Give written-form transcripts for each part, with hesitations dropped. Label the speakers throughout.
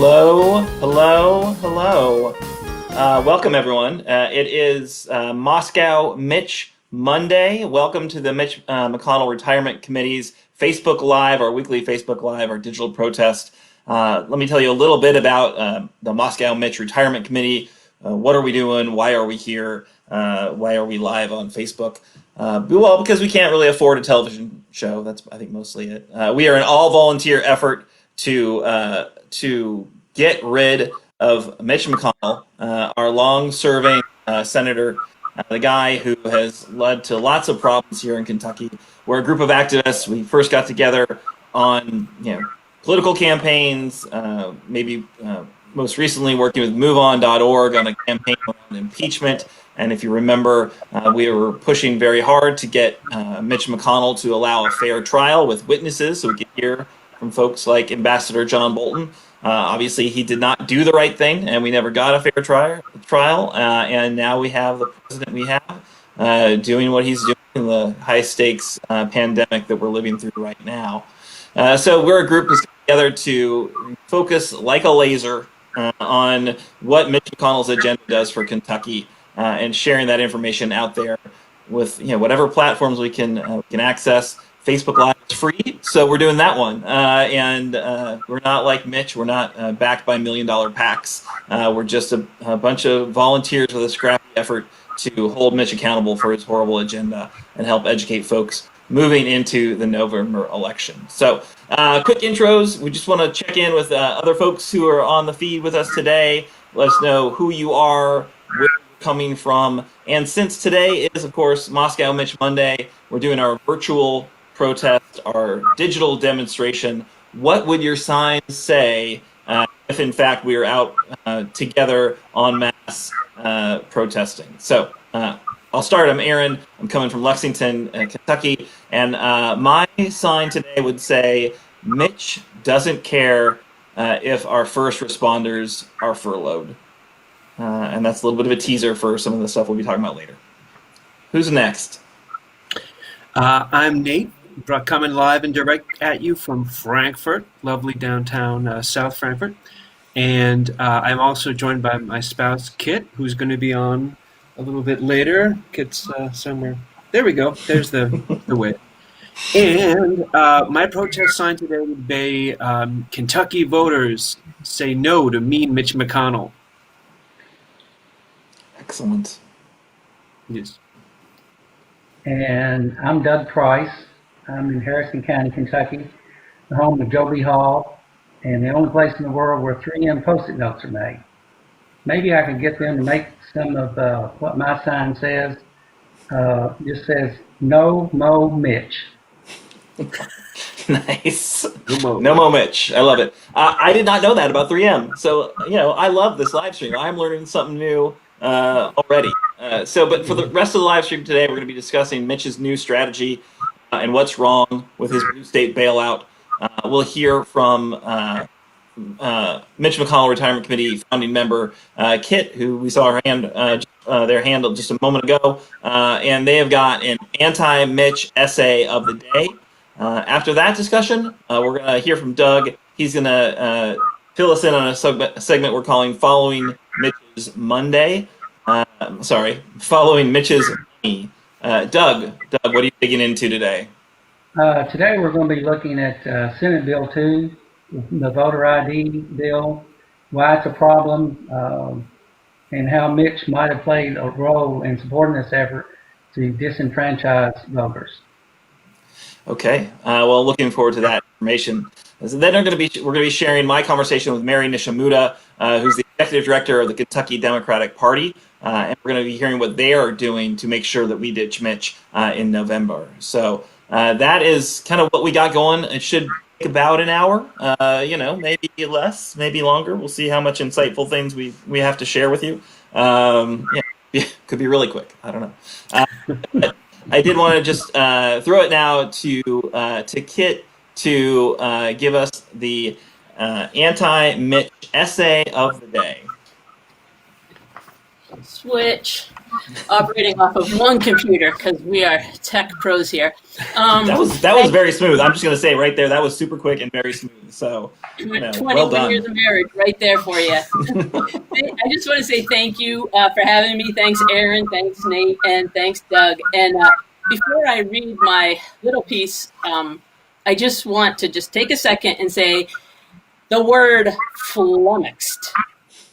Speaker 1: Hello, hello, hello. Welcome, everyone. It is Moscow Mitch Monday. Welcome to the Mitch McConnell Retirement Committee's Facebook Live, our weekly Facebook Live, our digital protest. Let me tell you a little bit about the Moscow Mitch Retirement Committee. What are we doing? Why are we here? Why are we live on Facebook? Well, because we can't really afford a television show. That's, I think, mostly it. We are an all-volunteer effort to get rid of Mitch McConnell, our long-serving senator, the guy who has led to lots of problems here in Kentucky. We're a group of activists. We first got together on political campaigns, maybe most recently working with MoveOn.org on a campaign around impeachment. And if you remember, we were pushing very hard to get Mitch McConnell to allow a fair trial with witnesses so we could hear from folks like Ambassador John Bolton. Obviously, he did not do the right thing, and we never got a fair trial. And now we have the president we have doing what he's doing in the high-stakes pandemic that we're living through right now. So we're a group that's together to focus like a laser on what Mitch McConnell's agenda does for Kentucky and sharing that information out there with whatever platforms we can access. Facebook Live is free, so we're doing that one. And we're not like Mitch. We're not backed by $1 million PACs. We're just a bunch of volunteers with a scrappy effort to hold Mitch accountable for his horrible agenda and help educate folks moving into the November election. So quick intros. We just want to check in with other folks who are on the feed with us today. Let us know who you are, where you're coming from. And since today is, of course, Moscow Mitch Monday, we're doing our virtual protest, our digital demonstration. What would your signs say if, in fact, we are out together en masse protesting? So I'll start. I'm Aaron. I'm coming from Lexington, Kentucky. And my sign today would say, Mitch doesn't care if our first responders are furloughed. And that's a little bit of a teaser for some of the stuff we'll be talking about later. Who's next?
Speaker 2: I'm Nate, coming live and direct at you from Frankfurt, lovely downtown South Frankfurt. And I'm also joined by my spouse, Kit, who's going to be on a little bit later. Kit's somewhere. There we go. There's the way. And my protest sign today would be Kentucky voters say no to mean Mitch McConnell.
Speaker 1: Excellent.
Speaker 2: Yes.
Speaker 3: And I'm Doug Price. I'm in Harrison County, Kentucky, the home of Joby Hall, and the only place in the world where 3M Post-it notes are made. Maybe I could get them to make some of what my sign says. Just says, no Mo Mitch.
Speaker 1: Nice. No Mo Mitch. I love it. I did not know that about 3M. So, I love this live stream. I'm learning something new already. But for the rest of the live stream today, we're going to be discussing Mitch's new strategy and what's wrong with his blue state bailout. We'll hear from Mitch McConnell Retirement Committee founding member Kit, who we saw her their hand just a moment ago, and they have got an anti-Mitch essay of the day. After that discussion, we're going to hear from Doug. He's going to fill us in on a segment we're calling Following Mitch's Monday. Following Mitch's Money. Doug, what are you digging into today?
Speaker 3: Today we're going to be looking at Senate Bill 2, the voter ID bill, why it's a problem, and how Mitch might have played a role in supporting this effort to disenfranchise voters.
Speaker 1: Okay, well, looking forward to that information. Then we're going to be sharing my conversation with Mary Nishimuta, who's the executive director of the Kentucky Democratic Party, and we're going to be hearing what they are doing to make sure that we ditch Mitch in November. So that is kind of what we got going. It should take about an hour, maybe less, maybe longer. We'll see how much insightful things we have to share with you. Could be really quick. I don't know. I did want to just throw it now to Kit to give us the anti-Mitch essay of the day.
Speaker 4: Switch. Operating off of one computer because we are tech pros here.
Speaker 1: That was very smooth. I'm just going to say right there, that was super quick and very smooth. So,
Speaker 4: 21
Speaker 1: well done.
Speaker 4: years of marriage right there for you. I just want to say thank you for having me. Thanks, Aaron. Thanks, Nate. And thanks, Doug. And before I read my little piece, I just want to take a second and say the word flummoxed.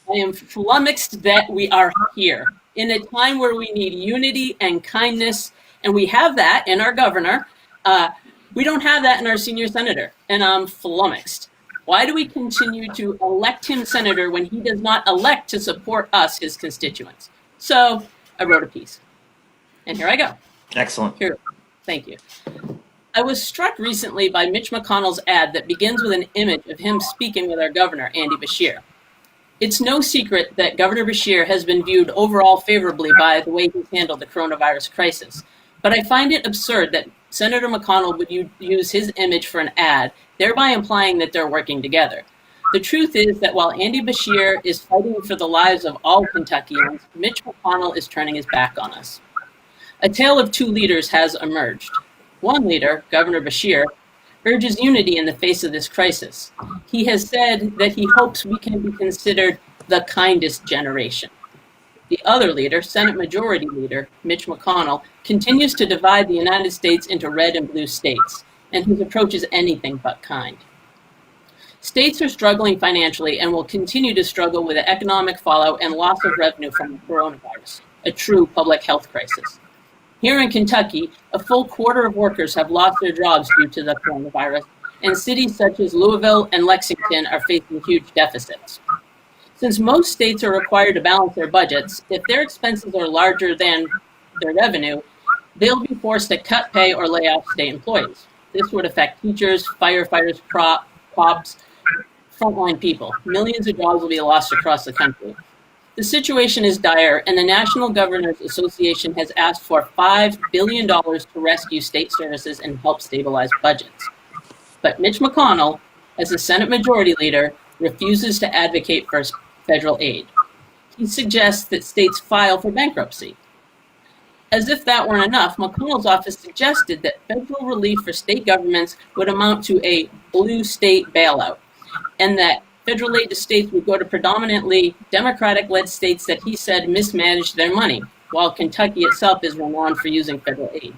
Speaker 4: I am flummoxed that we are here in a time where we need unity and kindness, and we have that in our governor. We don't have that in our senior senator, and I'm flummoxed. Why do we continue to elect him senator when he does not elect to support us, his constituents? So I wrote a piece, and here I go.
Speaker 1: Excellent.
Speaker 4: Here, thank you. I was struck recently by Mitch McConnell's ad that begins with an image of him speaking with our governor, Andy Beshear. It's no secret that Governor Beshear has been viewed overall favorably by the way he's handled the coronavirus crisis. But I find it absurd that Senator McConnell would use his image for an ad, thereby implying that they're working together. The truth is that while Andy Beshear is fighting for the lives of all Kentuckians, Mitch McConnell is turning his back on us. A tale of two leaders has emerged. One leader, Governor Beshear, urges unity in the face of this crisis. He has said that he hopes we can be considered the kindest generation. The other leader, Senate Majority Leader Mitch McConnell, continues to divide the United States into red and blue states, and his approach is anything but kind. States are struggling financially and will continue to struggle with the economic fallout and loss of revenue from the coronavirus, a true public health crisis. Here in Kentucky, a full quarter of workers have lost their jobs due to the coronavirus, and cities such as Louisville and Lexington are facing huge deficits. Since most states are required to balance their budgets, if their expenses are larger than their revenue, they'll be forced to cut pay or lay off state employees. This would affect teachers, firefighters, cops, frontline people. Millions of jobs will be lost across the country. The situation is dire, and the National Governors Association has asked for $5 billion to rescue state services and help stabilize budgets. But Mitch McConnell, as the Senate Majority Leader, refuses to advocate for federal aid. He suggests that states file for bankruptcy. As if that weren't enough, McConnell's office suggested that federal relief for state governments would amount to a blue state bailout, and that federal aid to states would go to predominantly Democratic-led states that he said mismanaged their money, while Kentucky itself is renowned for using federal aid.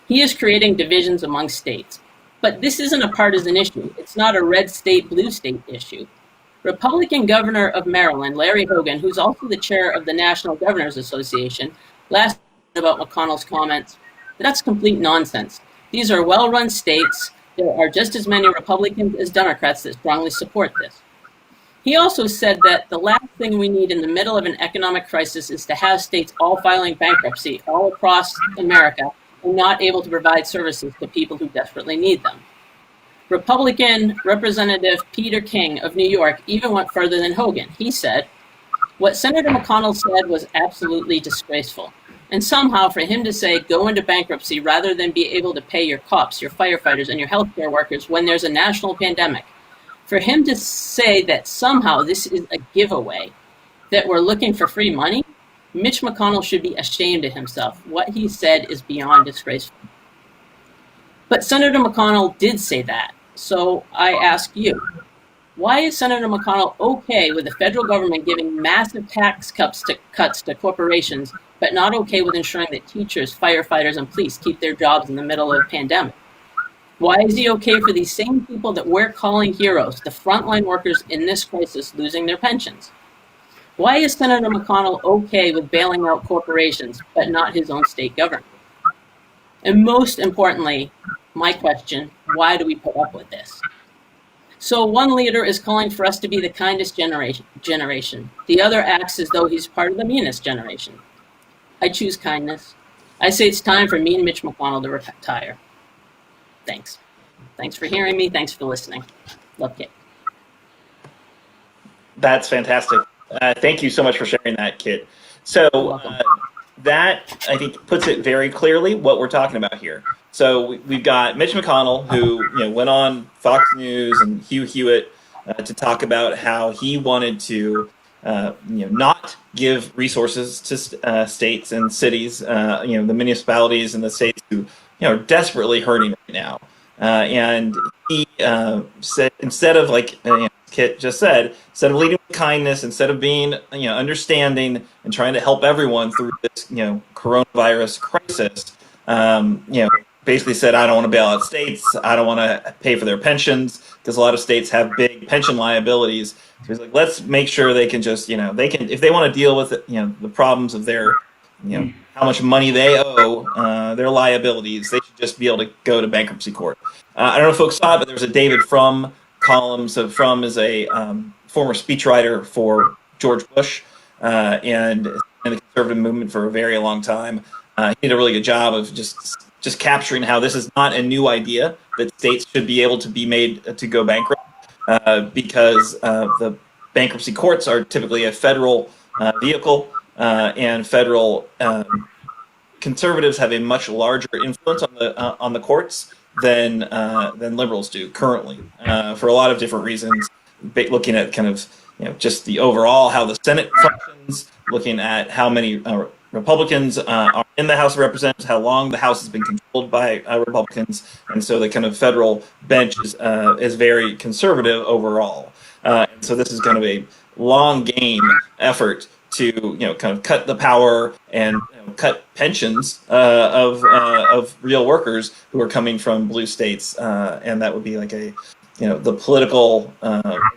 Speaker 4: He is creating divisions among states. But this isn't a partisan issue. It's not a red state, blue state issue. Republican Governor of Maryland, Larry Hogan, who's also the chair of the National Governors Association, last about McConnell's comments, that's complete nonsense. These are well-run states. There are just as many Republicans as Democrats that strongly support this. He also said that the last thing we need in the middle of an economic crisis is to have states all filing bankruptcy all across America and not able to provide services to people who desperately need them. Republican Representative Peter King of New York even went further than Hogan. He said, what Senator McConnell said was absolutely disgraceful. And somehow for him to say go into bankruptcy rather than be able to pay your cops, your firefighters, and your healthcare workers when there's a national pandemic, for him to say that somehow this is a giveaway, that we're looking for free money, Mitch McConnell should be ashamed of himself. What he said is beyond disgraceful. But Senator McConnell did say that. So I ask you, why is Senator McConnell okay with the federal government giving massive tax cuts to corporations, but not okay with ensuring that teachers, firefighters, and police keep their jobs in the middle of a pandemic? Why is he okay for these same people that we're calling heroes, the frontline workers in this crisis, losing their pensions? Why is Senator McConnell okay with bailing out corporations, but not his own state government? And most importantly, my question, why do we put up with this? So one leader is calling for us to be the kindest generation. The other acts as though he's part of the meanest generation. I choose kindness. I say it's time for me and Mitch McConnell to retire. Thanks. Thanks for hearing me. Thanks for listening. Love Kit.
Speaker 1: That's fantastic. Thank you so much for sharing that, Kit. So that, I think, puts it very clearly what we're talking about here. So we've got Mitch McConnell, who went on Fox News and Hugh Hewitt to talk about how he wanted to not give resources to states and cities, the municipalities and the states who are desperately hurting right now. And he said, instead of like Kit just said, instead of leading with kindness, instead of being understanding and trying to help everyone through this coronavirus crisis, basically said, I don't want to bail out states. I don't want to pay for their pensions because a lot of states have big pension liabilities. So he's like, let's make sure they can just, they can, if they want to deal with the problems of their, how much money they owe, their liabilities, they should just be able to go to bankruptcy court. I don't know if folks saw it, but there was a David Frum column. So Frum is a former speechwriter for George Bush and in the conservative movement for a very long time. He did a really good job of just capturing how this is not a new idea that states should be able to be made to go bankrupt because the bankruptcy courts are typically a federal vehicle and federal conservatives have a much larger influence on the courts than liberals do currently for a lot of different reasons. Looking at kind of just the overall how the Senate functions, looking at how many Republicans are in the House of Representatives, how long the House has been controlled by Republicans, and so the kind of federal bench is very conservative overall. And so this is kind of a long game effort to kind of cut the power and cut pensions of real workers who are coming from blue states, and that would be like the political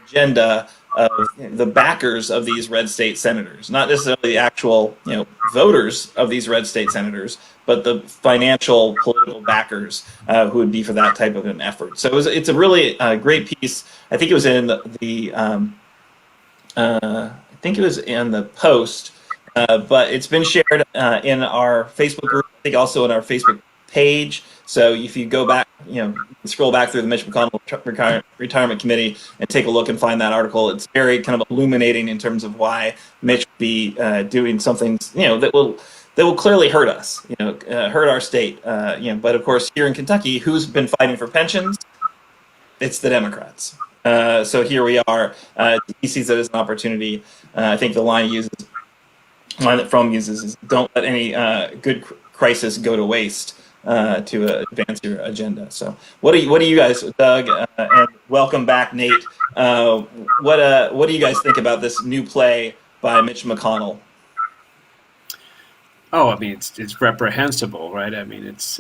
Speaker 1: agenda of the backers of these red state senators, not necessarily the actual voters of these red state senators, but the financial political backers who would be for that type of an effort. So it's a really great piece. I think it was in the Post, but it's been shared in our Facebook group. I think also in our Facebook page. So if you go back, scroll back through the Mitch McConnell Retirement Committee and take a look and find that article, it's very kind of illuminating in terms of why Mitch would be doing something, that will clearly hurt us, hurt our state. But of course, here in Kentucky, who's been fighting for pensions? It's the Democrats. So here we are. He sees it as an opportunity. I think the line that Frum uses is, "Don't let any good crisis go to waste." To advance your agenda. So, what do you guys, Doug, and welcome back, Nate? What do you guys think about this new play by Mitch McConnell?
Speaker 2: Oh, I mean, it's reprehensible, right? I mean, it's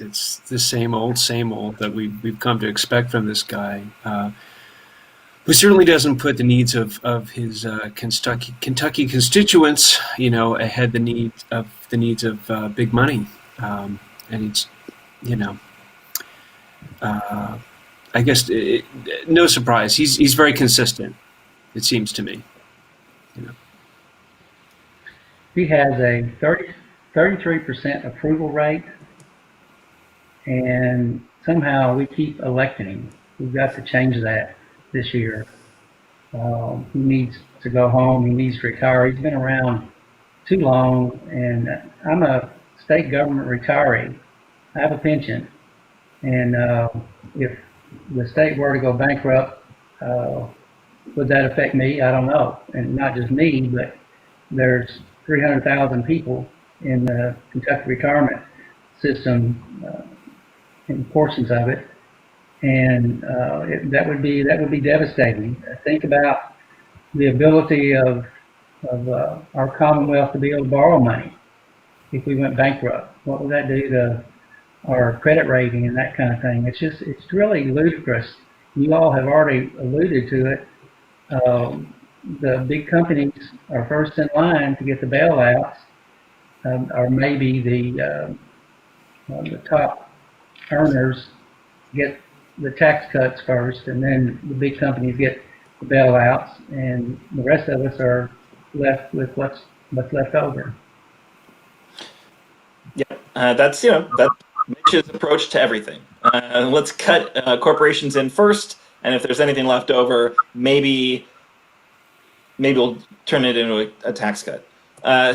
Speaker 2: the same old that we've come to expect from this guy, who certainly doesn't put the needs of his Kentucky constituents, ahead the needs of big money, and it's. I guess no surprise. He's very consistent. It seems to me.
Speaker 3: He has a 33% approval rate, and somehow we keep electing him. We've got to change that this year. He needs to go home. He needs to retire. He's been around too long, and I'm a state government retiree. I have a pension, and if the state were to go bankrupt, would that affect me? I don't know. And not just me, but there's 300,000 people in the Kentucky retirement system, in portions of it, and that would be devastating. Think about the ability of our Commonwealth to be able to borrow money if we went bankrupt. What would that do to our credit rating and that kind of thing? It's really ludicrous. You all have already alluded to it. The big companies are first in line to get the bailouts, or maybe the top earners get the tax cuts first, and then the big companies get the bailouts, and the rest of us are left with what's left over.
Speaker 1: Yeah, that's Mitch's approach to everything. Let's cut corporations in first, and if there's anything left over, maybe we'll turn it into a tax cut.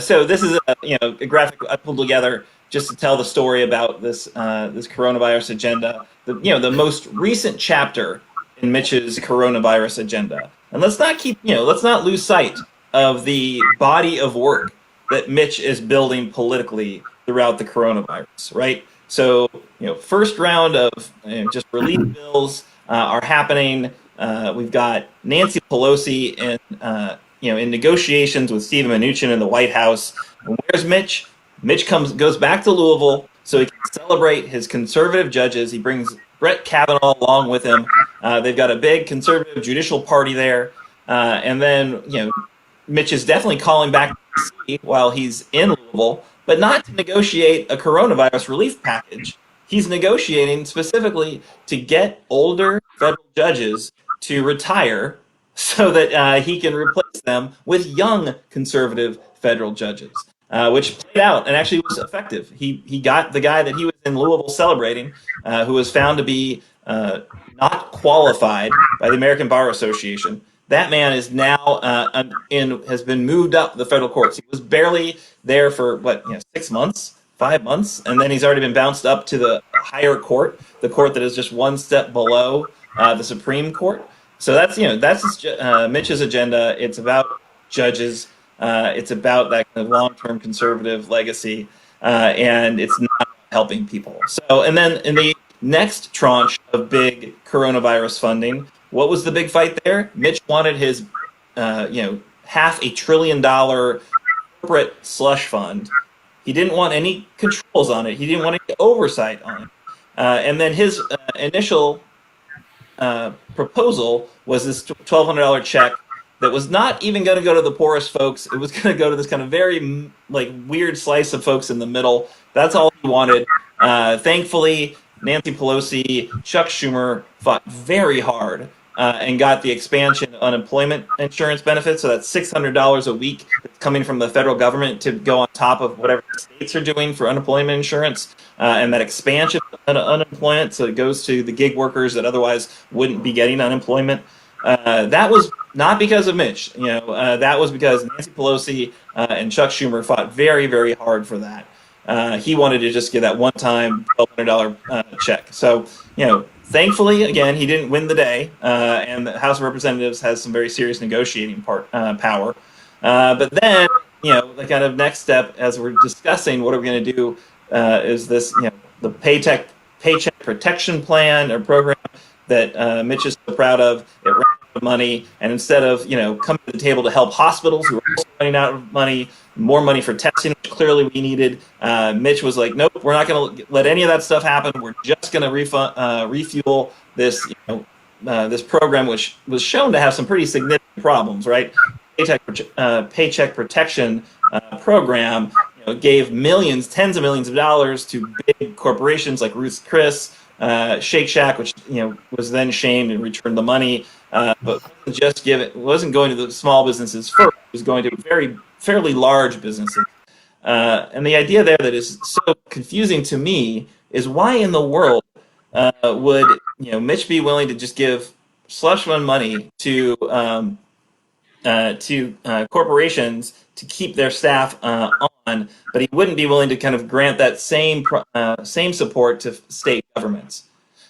Speaker 1: So this is a graphic I pulled together just to tell the story about this coronavirus agenda. The most recent chapter in Mitch's coronavirus agenda, and let's not lose sight of the body of work that Mitch is building politically throughout the coronavirus, right? So, first round of just relief bills are happening. We've got Nancy Pelosi in negotiations with Stephen Mnuchin in the White House. And where's Mitch? Mitch goes back to Louisville so he can celebrate his conservative judges. He brings Brett Kavanaugh along with him. They've got a big conservative judicial party there. And then, Mitch is definitely calling back to D.C. while he's in Louisville, but not to negotiate a coronavirus relief package. He's negotiating specifically to get older federal judges to retire so that he can replace them with young conservative federal judges, which played out and actually was effective. He got the guy that he was in Louisville celebrating, who was found to be not qualified by the American Bar Association. That man is now has been moved up the federal courts. He was barely there for 6 months, 5 months, and then he's already been bounced up to the higher court, the court that is just one step below the Supreme Court. So that's Mitch's agenda. It's about judges. It's about that kind of long-term conservative legacy, and it's not helping people. So, and then in the next tranche of big coronavirus funding, what was the big fight there? Mitch wanted his, $500 billion corporate slush fund. He didn't want any controls on it. He didn't want any oversight on it. And then his initial proposal was this $1,200 check that was not even going to go to the poorest folks. It was going to go to this kind of very weird slice of folks in the middle. That's all he wanted. Thankfully, Nancy Pelosi, Chuck Schumer fought very hard and got the expansion of unemployment insurance benefits. So that's $600 a week that's coming from the federal government to go on top of whatever the states are doing for unemployment insurance. And that expansion of unemployment, so it goes to the gig workers that otherwise wouldn't be getting unemployment. That was not because of Mitch. That was because Nancy Pelosi and Chuck Schumer fought very, very hard for that. He wanted to just get that one-time $1,200 check. So, thankfully, again, he didn't win the day, and the House of Representatives has some very serious negotiating power. But then, the kind of next step, as we're discussing what are we going to do, is this, the Paycheck Protection Plan or program that Mitch is so proud of. It ran out of money, and instead of coming to the table to help hospitals who are also running out of money, more money for testing, which clearly we needed, Mitch was like, nope, we're not going to let any of that stuff happen. We're just going to refuel this this program, which was shown to have some pretty significant problems, right? Paycheck Protection program gave millions, tens of millions of dollars to big corporations like Ruth's Chris, Shake Shack, which was then shamed and returned the money, but wasn't going to the small businesses first. It was going to fairly large businesses. And the idea there that is so confusing to me is why in the world would Mitch be willing to just give slush fund money to corporations to keep their staff on, but he wouldn't be willing to kind of grant that same support to state governments.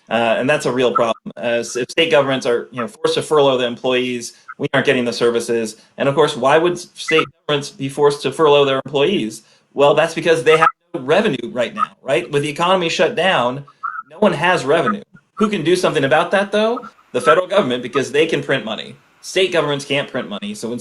Speaker 1: And that's a real problem. If state governments are forced to furlough their employees, we aren't getting the services. And of course, why would state governments be forced to furlough their employees? Well, that's because they have no revenue right now, right? With the economy shut down, no one has revenue. Who can do something about that, though? The federal government, because they can print money. State governments can't print money. So when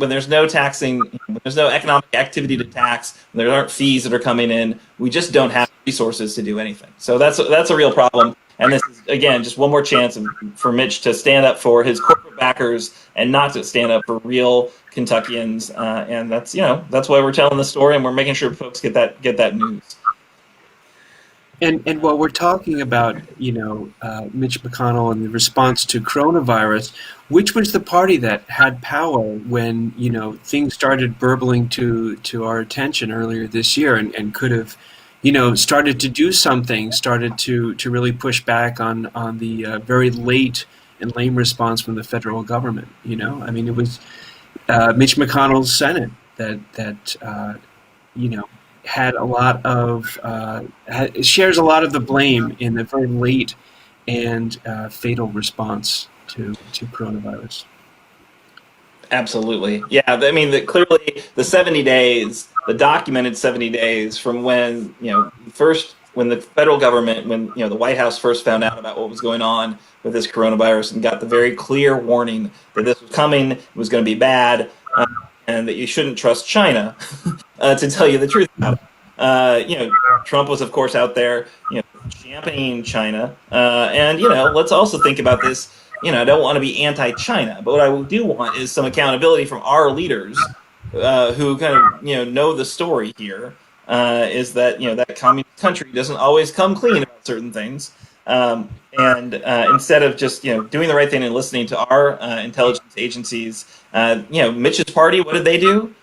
Speaker 1: there's no taxing, when there's no economic activity to tax, when there aren't fees that are coming in, we just don't have resources to do anything. So that's a real problem. And this is, again, just one more chance for Mitch to stand up for his corporate backers and not to stand up for real Kentuckians. And that's why we're telling the story, and we're making sure folks get that news.
Speaker 2: And while we're talking about, Mitch McConnell and the response to coronavirus, which was the party that had power when, things started burbling to our attention earlier this year and could have, started to do something, started to really push back on the very late and lame response from the federal government, it was Mitch McConnell's Senate that had a lot of shares a lot of the blame in the very late and fatal response to coronavirus.
Speaker 1: Absolutely. Yeah. I mean, clearly the 70 days, the documented 70 days from when, first, when the federal government, when, the White House first found out about what was going on with this coronavirus and got the very clear warning that this was coming, it was going to be bad, and that you shouldn't trust China to tell you the truth about it. Trump was, of course, out there, championing China. And, let's also think about this. I don't want to be anti-China, but what I do want is some accountability from our leaders who kind of, know the story here. Is that, that communist country doesn't always come clean about certain things. And instead of just, doing the right thing and listening to our intelligence agencies, Mitch's party, what did they do?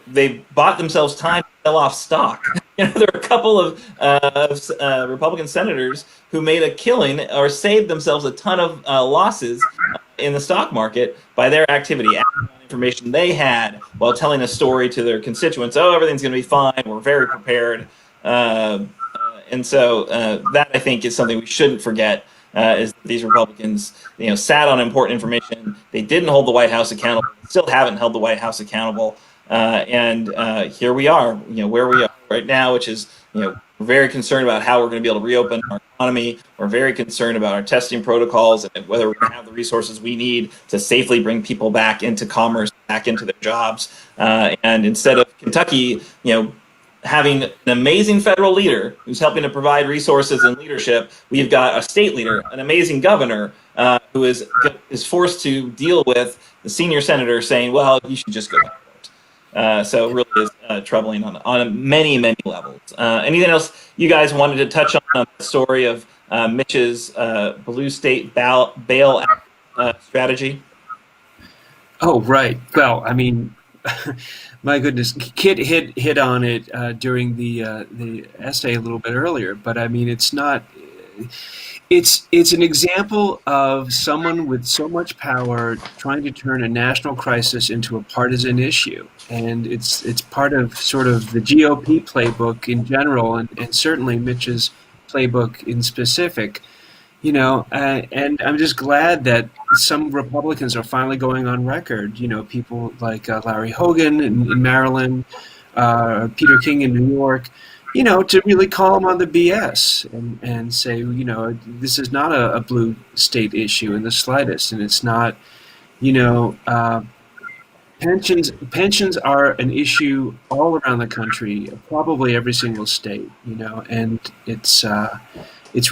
Speaker 1: They bought themselves time to sell off stock. There are a couple of Republican senators who made a killing or saved themselves a ton of losses in the stock market by their activity, acting on information they had while telling a story to their constituents. Oh, everything's going to be fine. We're very prepared. And so that, I think, is something we shouldn't forget. Is that these Republicans, sat on important information. They didn't hold the White House accountable. Still haven't held the White House accountable. And here we are, where we are right now, which is, we're very concerned about how we're going to be able to reopen our economy. We're very concerned about our testing protocols and whether we're going to have the resources we need to safely bring people back into commerce, back into their jobs. And instead of Kentucky, having an amazing federal leader who's helping to provide resources and leadership, we've got a state leader, an amazing governor who is forced to deal with the senior senator saying, well, you should just go back. So it really is troubling on many, many levels. Anything else you guys wanted to touch on the story of Mitch's blue state bail strategy?
Speaker 2: Oh, right. Well, I mean, my goodness, Kit hit on it during the essay a little bit earlier, but I mean, it's not. It's an example of someone with so much power trying to turn a national crisis into a partisan issue, and it's part of sort of the GOP playbook in general, and certainly Mitch's playbook in specific. And I'm just glad that some Republicans are finally going on record. People like Larry Hogan in Maryland, Peter King in New York. To really call them on the BS and say, this is not a blue state issue in the slightest, and it's not, pensions are an issue all around the country, probably every single state, and it's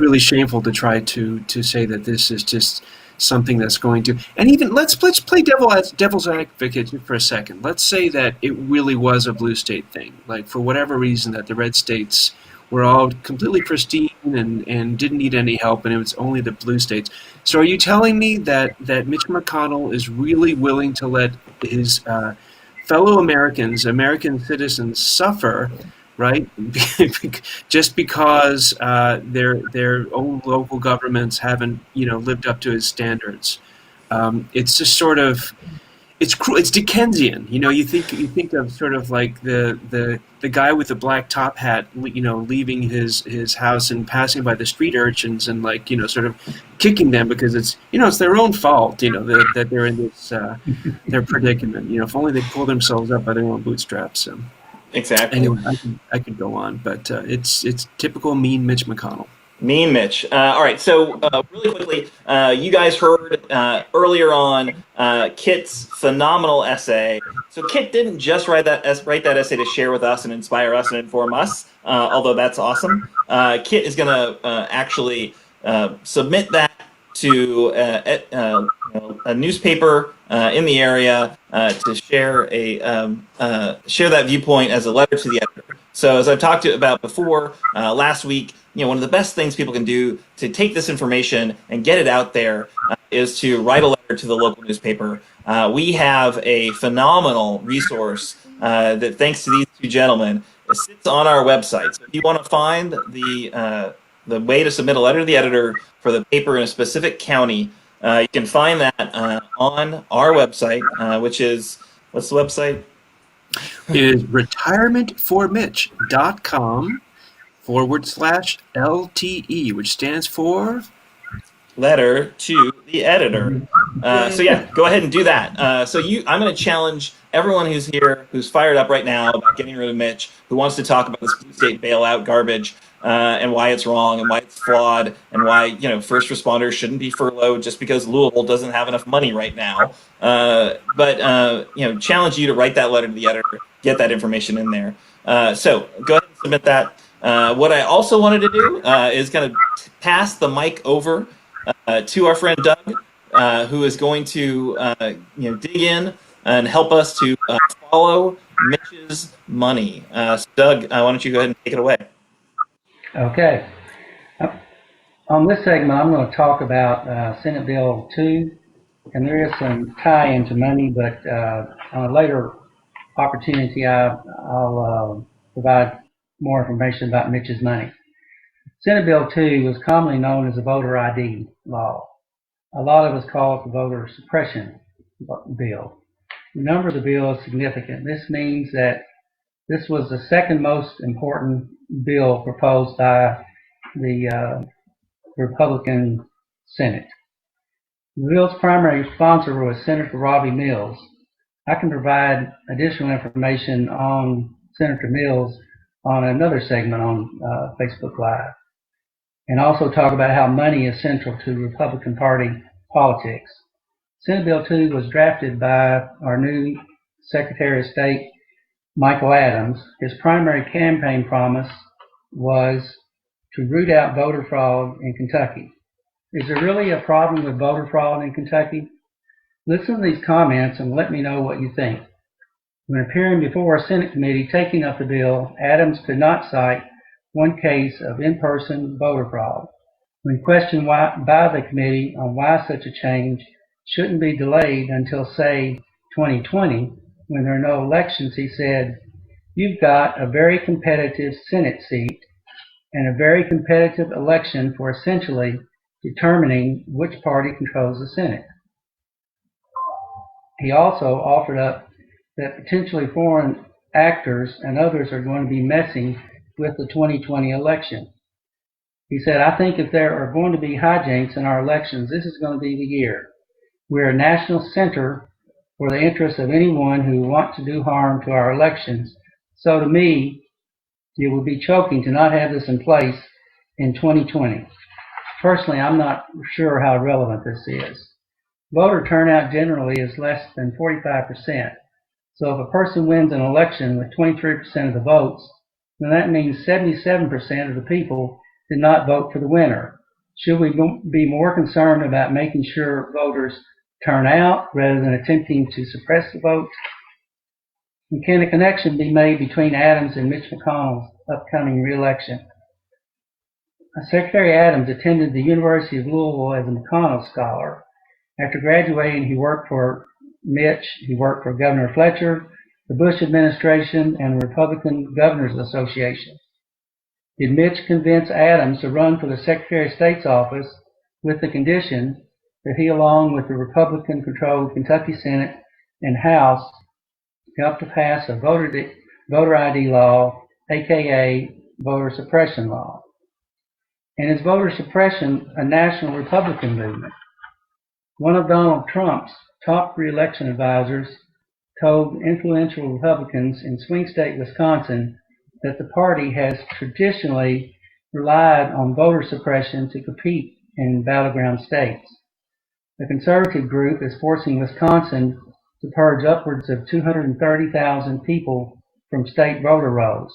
Speaker 2: really shameful to try to say that this is just something that's going to, and even let's play devil's advocate for a second. Let's say that it really was a blue state thing, like for whatever reason that the red states were all completely pristine and didn't need any help, and it was only the blue states. So are you telling me that Mitch McConnell is really willing to let his fellow American citizens suffer, right? Just because their own local governments haven't, lived up to his standards? It's just sort of, it's cruel. It's Dickensian. You think of sort of like the guy with the black top hat, leaving his house and passing by the street urchins and sort of kicking them because it's their own fault, that they're in this their predicament. If only they pull themselves up by their own bootstraps. So.
Speaker 1: Exactly.
Speaker 2: Anyway, I could go on, but it's typical mean Mitch McConnell.
Speaker 1: Mean Mitch. All right, so really quickly, you guys heard earlier on Kit's phenomenal essay. So Kit didn't just write that essay to share with us and inspire us and inform us, although that's awesome. Kit is going to actually submit that to a newspaper in the area to share that viewpoint as a letter to the editor. So as I've talked about before, last week, one of the best things people can do to take this information and get it out there is to write a letter to the local newspaper. We have a phenomenal resource that, thanks to these two gentlemen, sits on our website. So if you want to find the way to submit a letter to the editor for the paper in a specific county, you can find that on our website, which is, what's the website?
Speaker 2: It is retirementformitch.com/LTE, which stands for
Speaker 1: Letter to the Editor. So yeah, go ahead and do that. I'm going to challenge everyone who's here, who's fired up right now about getting rid of Mitch, who wants to talk about this blue state bailout garbage and why it's wrong and why it's flawed and why first responders shouldn't be furloughed just because Louisville doesn't have enough money right now. Challenge you to write that letter to the editor, get that information in there. So go ahead and submit that. What I also wanted to do is kind of pass the mic over to our friend Doug, who is going to dig in and help us to follow Mitch's money. Doug, why don't you go ahead and take it away?
Speaker 3: Okay. On this segment, I'm going to talk about Senate Bill 2, and there is some tie into money, but on a later opportunity, I'll provide more information about Mitch's money. Senate Bill 2 was commonly known as the voter ID law. A lot of us call it the voter suppression bill. The number of the bill is significant. This means that this was the second most important bill proposed by the Republican Senate. The bill's primary sponsor was Senator Robbie Mills. I can provide additional information on Senator Mills on another segment on Facebook Live, and also talk about how money is central to Republican Party politics. Senate Bill 2 was drafted by our new Secretary of State, Michael Adams. His primary campaign promise was to root out voter fraud in Kentucky. Is there really a problem with voter fraud in Kentucky? Listen to these comments and let me know what you think. When appearing before a Senate committee taking up the bill, Adams could not cite one case of in-person voter fraud. When questioned by the committee on why such a change shouldn't be delayed until, say, 2020, when there are no elections, he said, "You've got a very competitive Senate seat and a very competitive election for essentially determining which party controls the Senate." He also offered up that potentially foreign actors and others are going to be messing with the 2020 election. He said, "I think if there are going to be hijinks in our elections, this is going to be the year. We're a national center for the interests of anyone who wants to do harm to our elections. So to me, it would be choking to not have this in place in 2020. Personally, I'm not sure how relevant this is. Voter turnout generally is less than 45%. So if a person wins an election with 23% of the votes, then that means 77% of the people did not vote for the winner. Should we be more concerned about making sure voters turn out rather than attempting to suppress the vote? And can a connection be made between Adams and Mitch McConnell's upcoming re-election? Secretary Adams attended the University of Louisville as a McConnell scholar. After graduating, he worked for Mitch, he worked for Governor Fletcher, the Bush administration, and the Republican Governors Association. Did Mitch convince Adams to run for the Secretary of State's office with the condition that he, along with the Republican-controlled Kentucky Senate and House, helped to pass a voter ID law, aka voter suppression law? And is voter suppression a national Republican movement? One of Donald Trump's top re-election advisors told influential Republicans in swing state Wisconsin that the party has traditionally relied on voter suppression to compete in battleground states. The conservative group is forcing Wisconsin to purge upwards of 230,000 people from state voter rolls.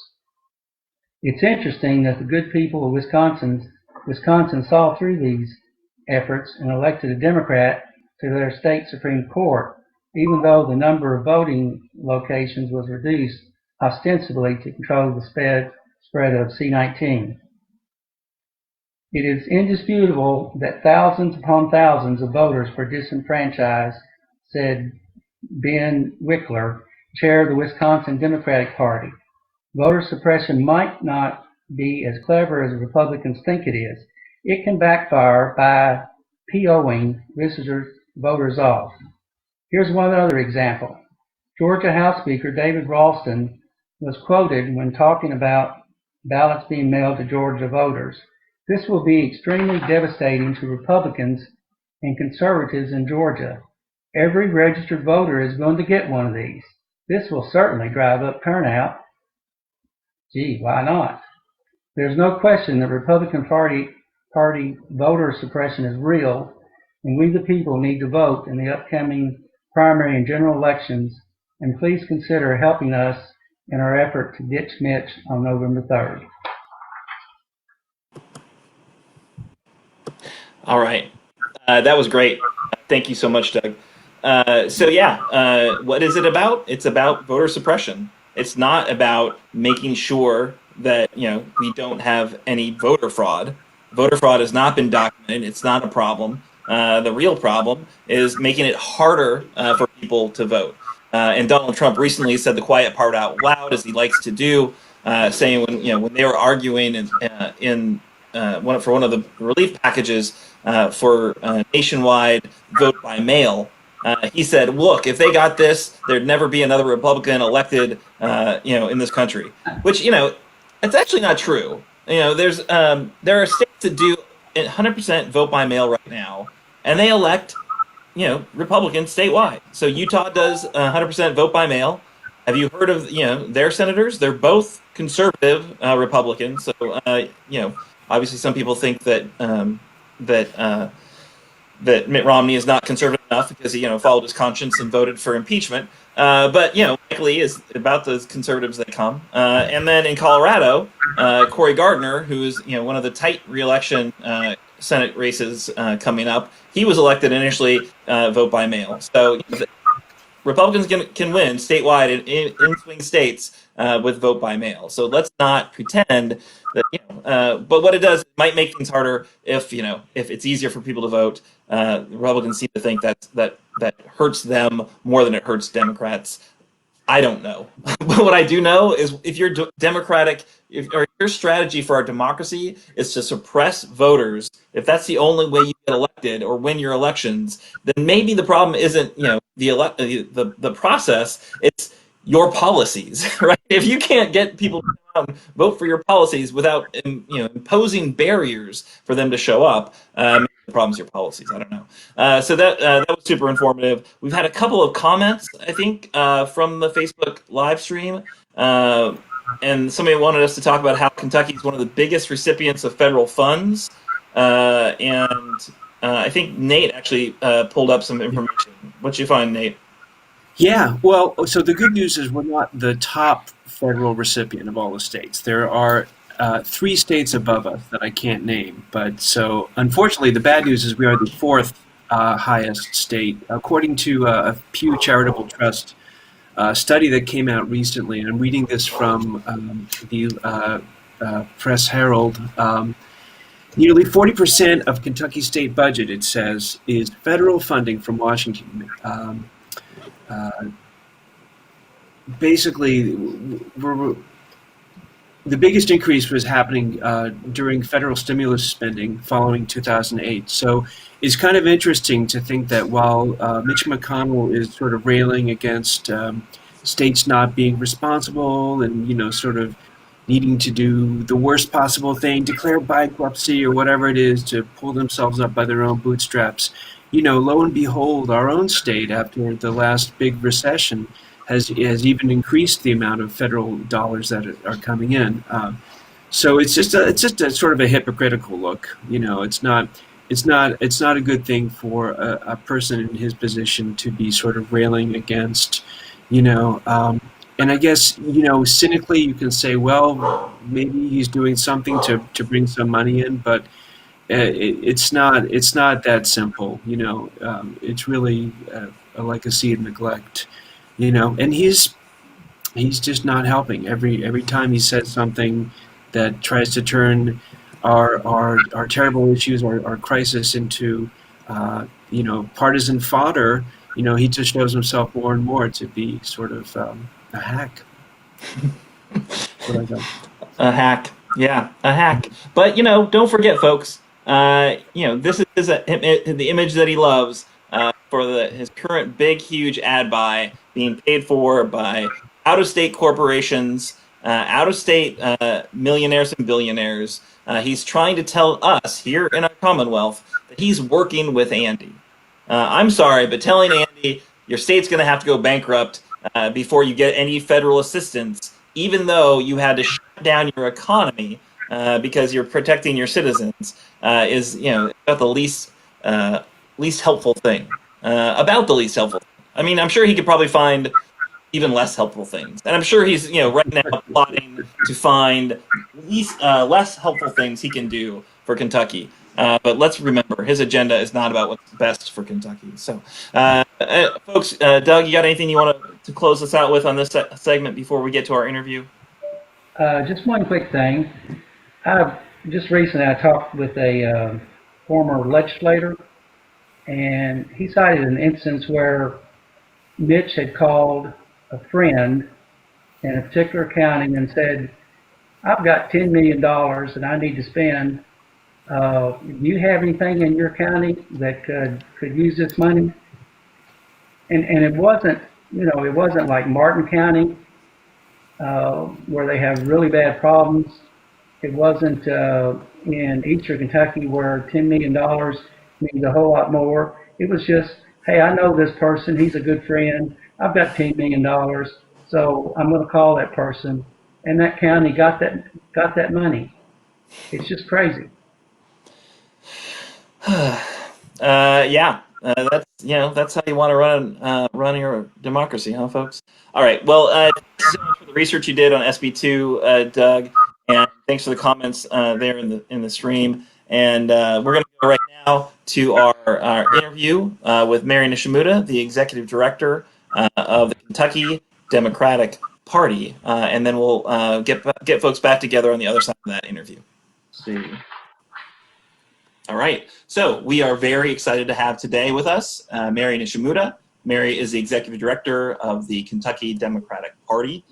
Speaker 3: It's interesting that the good people of Wisconsin saw through these efforts and elected a Democrat to their state Supreme Court, even though the number of voting locations was reduced ostensibly to control the spread of C-19. It is indisputable that thousands upon thousands of voters were disenfranchised, said Ben Wickler, chair of the Wisconsin Democratic Party. Voter suppression might not be as clever as Republicans think it is. It can backfire by POing voters off. Here's one other example. Georgia House Speaker David Ralston was quoted when talking about ballots being mailed to Georgia voters. This will be extremely devastating to Republicans and conservatives in Georgia. Every registered voter is going to get one of these. This will certainly drive up turnout. Gee, why not? There's no question that Republican Party voter suppression is real, and we the people need to vote in the upcoming primary and general elections, and please consider helping us in our effort to ditch Mitch on November 3rd.
Speaker 1: All right. That was great. Thank you so much, Doug. What is it about? It's about voter suppression. It's not about making sure that we don't have any voter fraud. Voter fraud has not been documented. It's not a problem. The real problem is making it harder for people to vote. And Donald Trump recently said the quiet part out loud, as he likes to do, saying when they were arguing for one of the relief packages for nationwide vote by mail. He said, "Look, if they got this, there'd never be another Republican elected, in this country." Which, it's actually not true. There are states that do 100% vote by mail right now, and they elect, Republicans statewide. So Utah does 100% vote by mail. Have you heard of, their senators? They're both conservative Republicans. So, obviously some people think that that Mitt Romney is not conservative enough because he, followed his conscience and voted for impeachment. But likely is about those conservatives that come. And then in Colorado, Cory Gardner, who is one of the tight re-election Senate races coming up, he was elected initially vote by mail. So Republicans can win statewide in swing states with vote by mail. So let's not pretend that but what it does, it might make things harder if it's easier for people to vote. Republicans seem to think that hurts them more than it hurts Democrats. I don't know. But what I do know is if you're Democratic, or your strategy for our democracy is to suppress voters, if that's the only way you get elected or win your elections, then maybe the problem isn't the process, it's your policies, right? If you can't get people to come out and vote for your policies without imposing barriers for them to show up, maybe the problem's your policies. I don't know. So that was super informative. We've had a couple of comments, I think, from the Facebook live stream. And somebody wanted us to talk about how Kentucky is one of the biggest recipients of federal funds. And I think Nate actually pulled up some information. What'd you find, Nate?
Speaker 2: Yeah, well, so the good news is we're not the top federal recipient of all the states. There are 3 states above us that I can't name. But so, unfortunately, the bad news is we are the 4th highest state, according to a Pew Charitable Trust study that came out recently. And I'm reading this from the Press Herald. Nearly 40% of Kentucky's state budget, it says, is federal funding from Washington. Basically, the biggest increase was happening during federal stimulus spending following 2008. So it's kind of interesting to think that while Mitch McConnell is sort of railing against states not being responsible and, sort of needing to do the worst possible thing, declare bankruptcy or whatever it is to pull themselves up by their own bootstraps, lo and behold, our own state, after the last big recession, has even increased the amount of federal dollars that are coming in. So it's just a sort of a hypocritical look. It's not a good thing for a person in his position to be sort of railing against, and I guess, cynically you can say, well, maybe he's doing something to bring some money in, but it's not that simple. It's really a legacy of neglect. And he's just not helping. Every time he says something that tries to turn our terrible issues, our crisis into partisan fodder, he just shows himself more and more to be sort of a hack.
Speaker 1: A hack, yeah, a hack. But don't forget, folks. This is the image that he loves for his current big, huge ad buy being paid for by out-of-state corporations, out-of-state millionaires and billionaires. He's trying to tell us here in our Commonwealth that he's working with Andy. I'm sorry, but telling Andy your state's going to have to go bankrupt before you get any federal assistance, even though you had to shut down your economy because you're protecting your citizens, is about the least helpful thing. About the least helpful thing. I mean, I'm sure he could probably find even less helpful things, and I'm sure he's right now plotting to find less helpful things he can do for Kentucky. But let's remember, his agenda is not about what's best for Kentucky. So, folks, Doug, you got anything you want to close us out with on this segment before we get to our interview?
Speaker 3: Just one quick thing. Just recently I talked with a former legislator, and he cited an instance where Mitch had called a friend in a particular county and said, I've got $10 million that I need to spend. Do you have anything in your county that could use this money? And it wasn't, it wasn't like Martin County, where they have really bad problems. It wasn't in Eastern Kentucky where $10 million means a whole lot more. It was just, hey, I know this person. He's a good friend. I've got $10 million, so I'm going to call that person. And that county got that money. It's just crazy.
Speaker 1: Yeah, that's how you want to run your democracy, huh, folks? All right. Well, thanks so much for the research you did on SB2, Doug, and thanks for the comments there in the stream. And we're going to go right now to our interview with Mary Nishimuta, the executive director of the Kentucky Democratic Party, and then we'll get folks back together on the other side of that interview. See. All right, so we are very excited to have today with us Mary Nishimuta. Mary is the executive director of the Kentucky Democratic Party.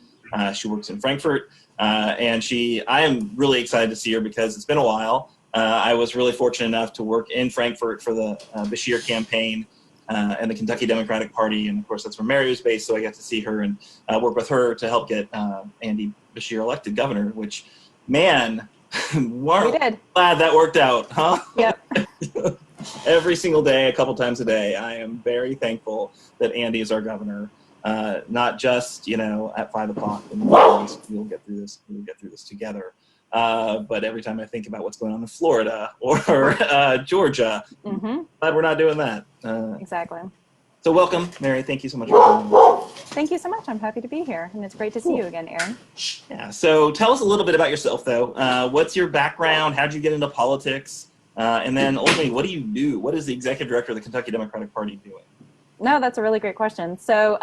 Speaker 1: She works in Frankfort, and I am really excited to see her because it's been a while. I was really fortunate enough to work in Frankfort for the Beshear campaign and the Kentucky Democratic Party, and of course that's where Mary was based, so I got to see her and work with her to help get Andy Beshear elected governor, which, man, we did. Glad that worked out, huh?
Speaker 5: Yep.
Speaker 1: Every single day, a couple times a day, I am very thankful that Andy is our governor. Not just at 5 o'clock and we'll get through this. We'll get through this together. But every time I think about what's going on in Florida or Georgia, glad we're not doing that.
Speaker 5: Exactly.
Speaker 1: So welcome, Mary. Thank you so much for coming.
Speaker 5: Thank you so much. I'm happy to be here, and it's great to see you again, Aaron.
Speaker 1: Yeah. So tell us a little bit about yourself, though. What's your background? How'd you get into politics? And then ultimately, what do you do? What is the executive director of the Kentucky Democratic Party doing?
Speaker 5: No, that's a really great question. So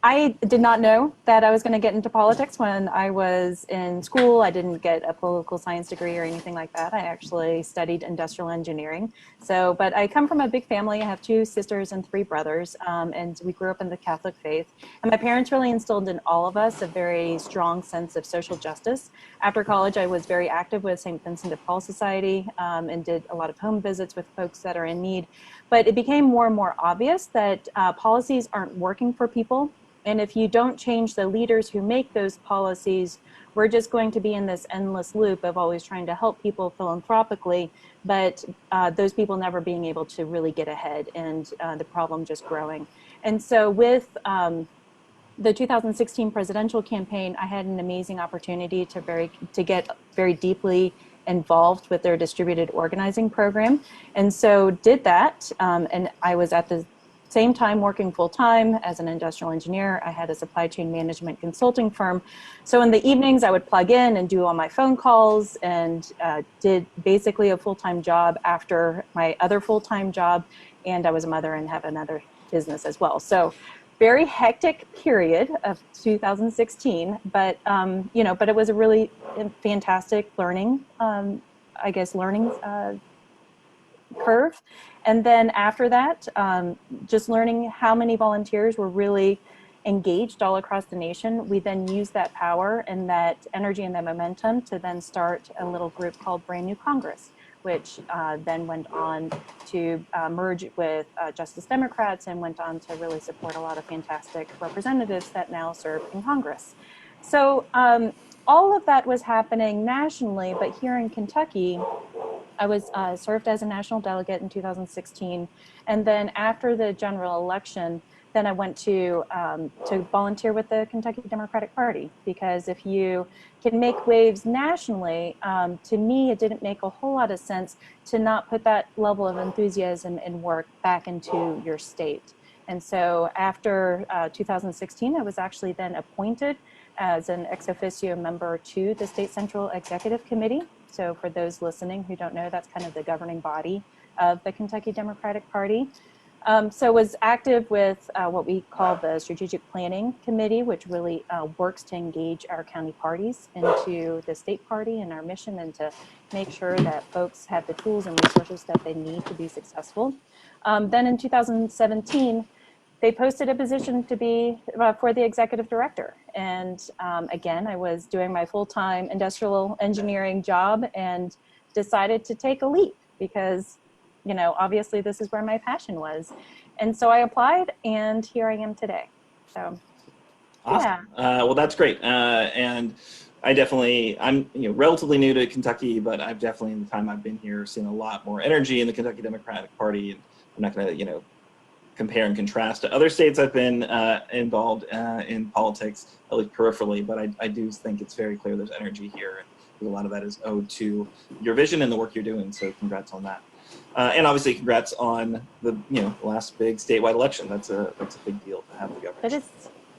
Speaker 5: I did not know that I was going to get into politics when I was in school. I didn't get a political science degree or anything like that. I actually studied industrial engineering. But I come from a big family. I have 2 sisters and 3 brothers, and we grew up in the Catholic faith. And my parents really instilled in all of us a very strong sense of social justice. After college, I was very active with St. Vincent de Paul Society and did a lot of home visits with folks that are in need. But it became more and more obvious that policies aren't working for people. And if you don't change the leaders who make those policies, we're just going to be in this endless loop of always trying to help people philanthropically, but those people never being able to really get ahead and the problem just growing. And so with the 2016 presidential campaign, I had an amazing opportunity to get very deeply involved with their distributed organizing program. And so did that, and I was at the same time working full-time as an industrial engineer. I had a supply chain management consulting firm. So in the evenings, I would plug in and do all my phone calls and did basically a full-time job after my other full-time job. And I was a mother and have another business as well. So very hectic period of 2016, but but it was a really fantastic learning, curve. And then after that, just learning how many volunteers were really engaged all across the nation. We then used that power and that energy and that momentum to then start a little group called Brand New Congress, which then went on to merge with Justice Democrats and went on to really support a lot of fantastic representatives that now serve in Congress. So all of that was happening nationally, but here in Kentucky, I was served as a national delegate in 2016, and then after the general election, then I went to volunteer with the Kentucky Democratic Party, because if you can make waves nationally, to me, it didn't make a whole lot of sense to not put that level of enthusiasm and work back into your state. And so after 2016, I was actually then appointed as an ex officio member to the State Central Executive Committee. So for those listening who don't know, that's kind of the governing body of the Kentucky Democratic Party. So was active with what we call the Strategic Planning Committee, which really works to engage our county parties into the state party and our mission, and to make sure that folks have the tools and resources that they need to be successful. Then in 2017, they posted a position to be for the executive director. And again, I was doing my full-time industrial engineering job and decided to take a leap because, you know, obviously this is where my passion was. And so I applied, and here I am today. So,
Speaker 1: Awesome.
Speaker 5: yeah.
Speaker 1: Well, that's great. And I'm relatively new to Kentucky, but I've definitely, in the time I've been here, seen a lot more energy in the Kentucky Democratic Party. And I'm not going to, compare and contrast to other states I've been involved in politics, at least peripherally, but I do think it's very clear there's energy here. And a lot of that is owed to your vision and the work you're doing. So congrats on that. And obviously, congrats on the last big statewide election. That's a big deal to have the governor.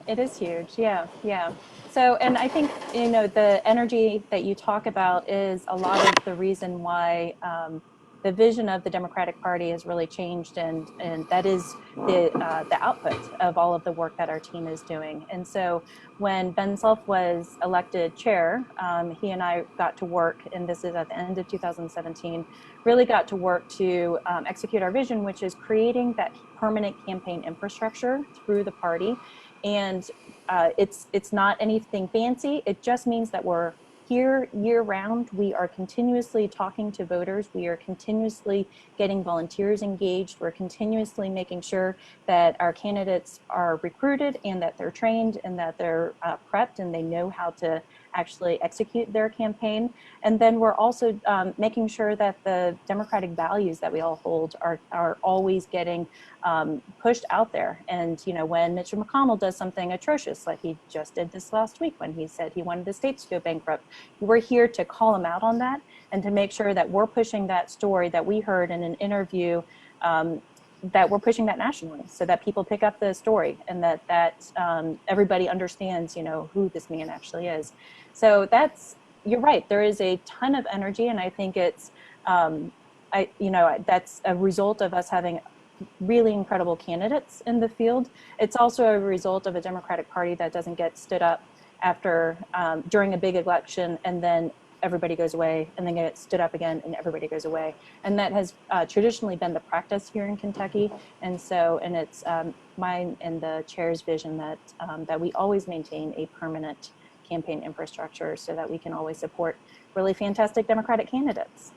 Speaker 5: It is huge. Yeah, yeah. So, and I think the energy that you talk about is a lot of the reason why the vision of the Democratic Party has really changed, and that is the output of all of the work that our team is doing. And so when Ben Self was elected chair, he and I got to work, and this is at the end of 2017, really got to work to execute our vision, which is creating that permanent campaign infrastructure through the party. And it's not anything fancy. It just means that we're here year round. We are continuously talking to voters. We are continuously getting volunteers engaged. We're continuously making sure that our candidates are recruited and that they're trained and that they're prepped and they know how to actually execute their campaign. And then we're also making sure that the democratic values that we all hold are always getting pushed out there. And when Mitch McConnell does something atrocious, like he just did this last week when he said he wanted the state to go bankrupt, we're here to call him out on that and to make sure that we're pushing that story that we heard in an interview, that we're pushing that nationally, so that people pick up the story and that everybody understands, who this man actually is. So you're right. There is a ton of energy, and I think it's, that's a result of us having really incredible candidates in the field. It's also a result of a Democratic Party that doesn't get stood up after during a big election and then everybody goes away, and then get stood up again and everybody goes away. And that has traditionally been the practice here in Kentucky. And it's mine and the chair's vision that we always maintain a permanent campaign infrastructure so that we can always support really fantastic Democratic candidates.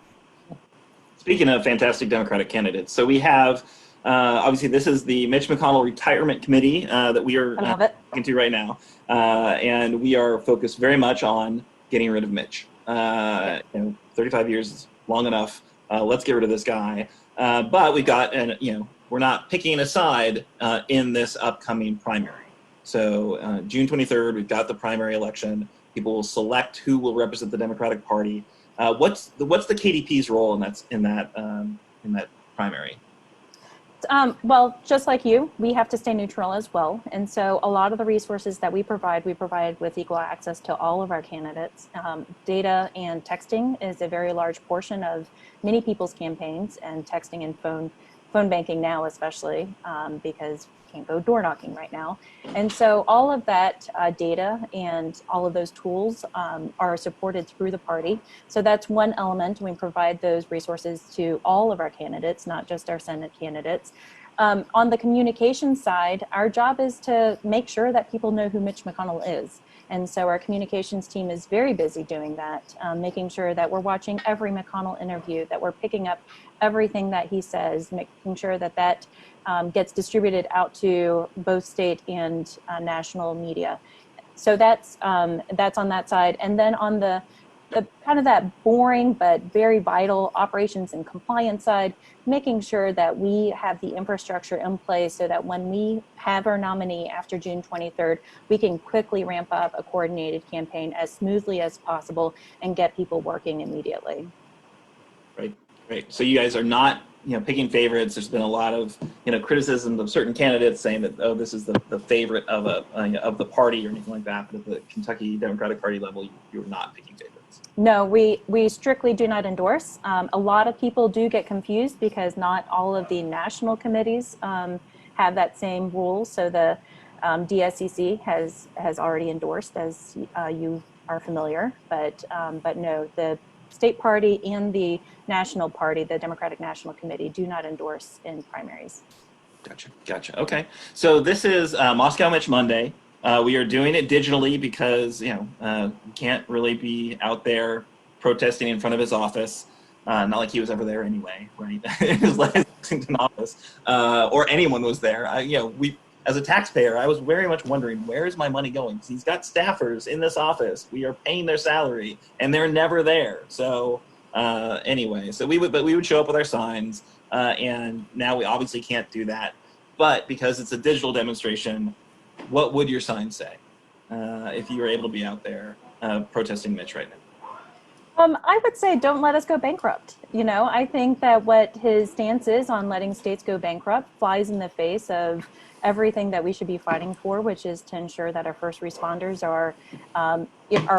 Speaker 1: Speaking of fantastic Democratic candidates, so we have, obviously this is the Mitch McConnell Retirement Committee that we are talking to right now. And we are focused very much on getting rid of Mitch. 35 years is long enough. Let's get rid of this guy. But we've got, we're not picking a side in this upcoming primary. So June 23rd, we've got the primary election. People will select who will represent the Democratic Party. What's the KDP's role in that primary?
Speaker 5: Well, just like you, we have to stay neutral as well. And so a lot of the resources that we provide with equal access to all of our candidates. Data and texting is a very large portion of many people's campaigns, and texting and phone banking now especially, because you can't go door knocking right now. And so all of that data and all of those tools are supported through the party. So that's one element. We provide those resources to all of our candidates, not just our Senate candidates. On the communication side, our job is to make sure that people know who Mitch McConnell is. And so our communications team is very busy doing that, making sure that we're watching every McConnell interview, that we're picking up everything that he says, making sure that gets distributed out to both state and national media. So that's on that side. And then on the the kind of that boring but very vital operations and compliance side, making sure that we have the infrastructure in place so that when we have our nominee after June 23rd, we can quickly ramp up a coordinated campaign as smoothly as possible and get people working immediately.
Speaker 1: Right, right. So you guys are not, picking favorites. There's been a lot of, criticism of certain candidates saying that, oh, this is the favorite of of the party or anything like that. But at the Kentucky Democratic Party level, you're not picking favorites.
Speaker 5: No, we strictly do not endorse. A lot of people do get confused because not all of the national committees have that same rule. So the DSCC has already endorsed, as you are familiar, but no, the state party and the national party, the Democratic National Committee, do not endorse in primaries.
Speaker 1: Gotcha. Okay. So this is Moscow Mitch Monday. We are doing it digitally because, you can't really be out there protesting in front of his office. Not like he was ever there anyway, right? His Lexington office, or anyone was there. As a taxpayer, I was very much wondering, where is my money going? Because he's got staffers in this office. We are paying their salary, and they're never there. So anyway, we would show up with our signs, and now we obviously can't do that. But because it's a digital demonstration, what would your sign say if you were able to be out there protesting Mitch right now?
Speaker 5: I would say don't let us go bankrupt. I think that what his stance is on letting states go bankrupt flies in the face of everything that we should be fighting for, which is to ensure that our first responders are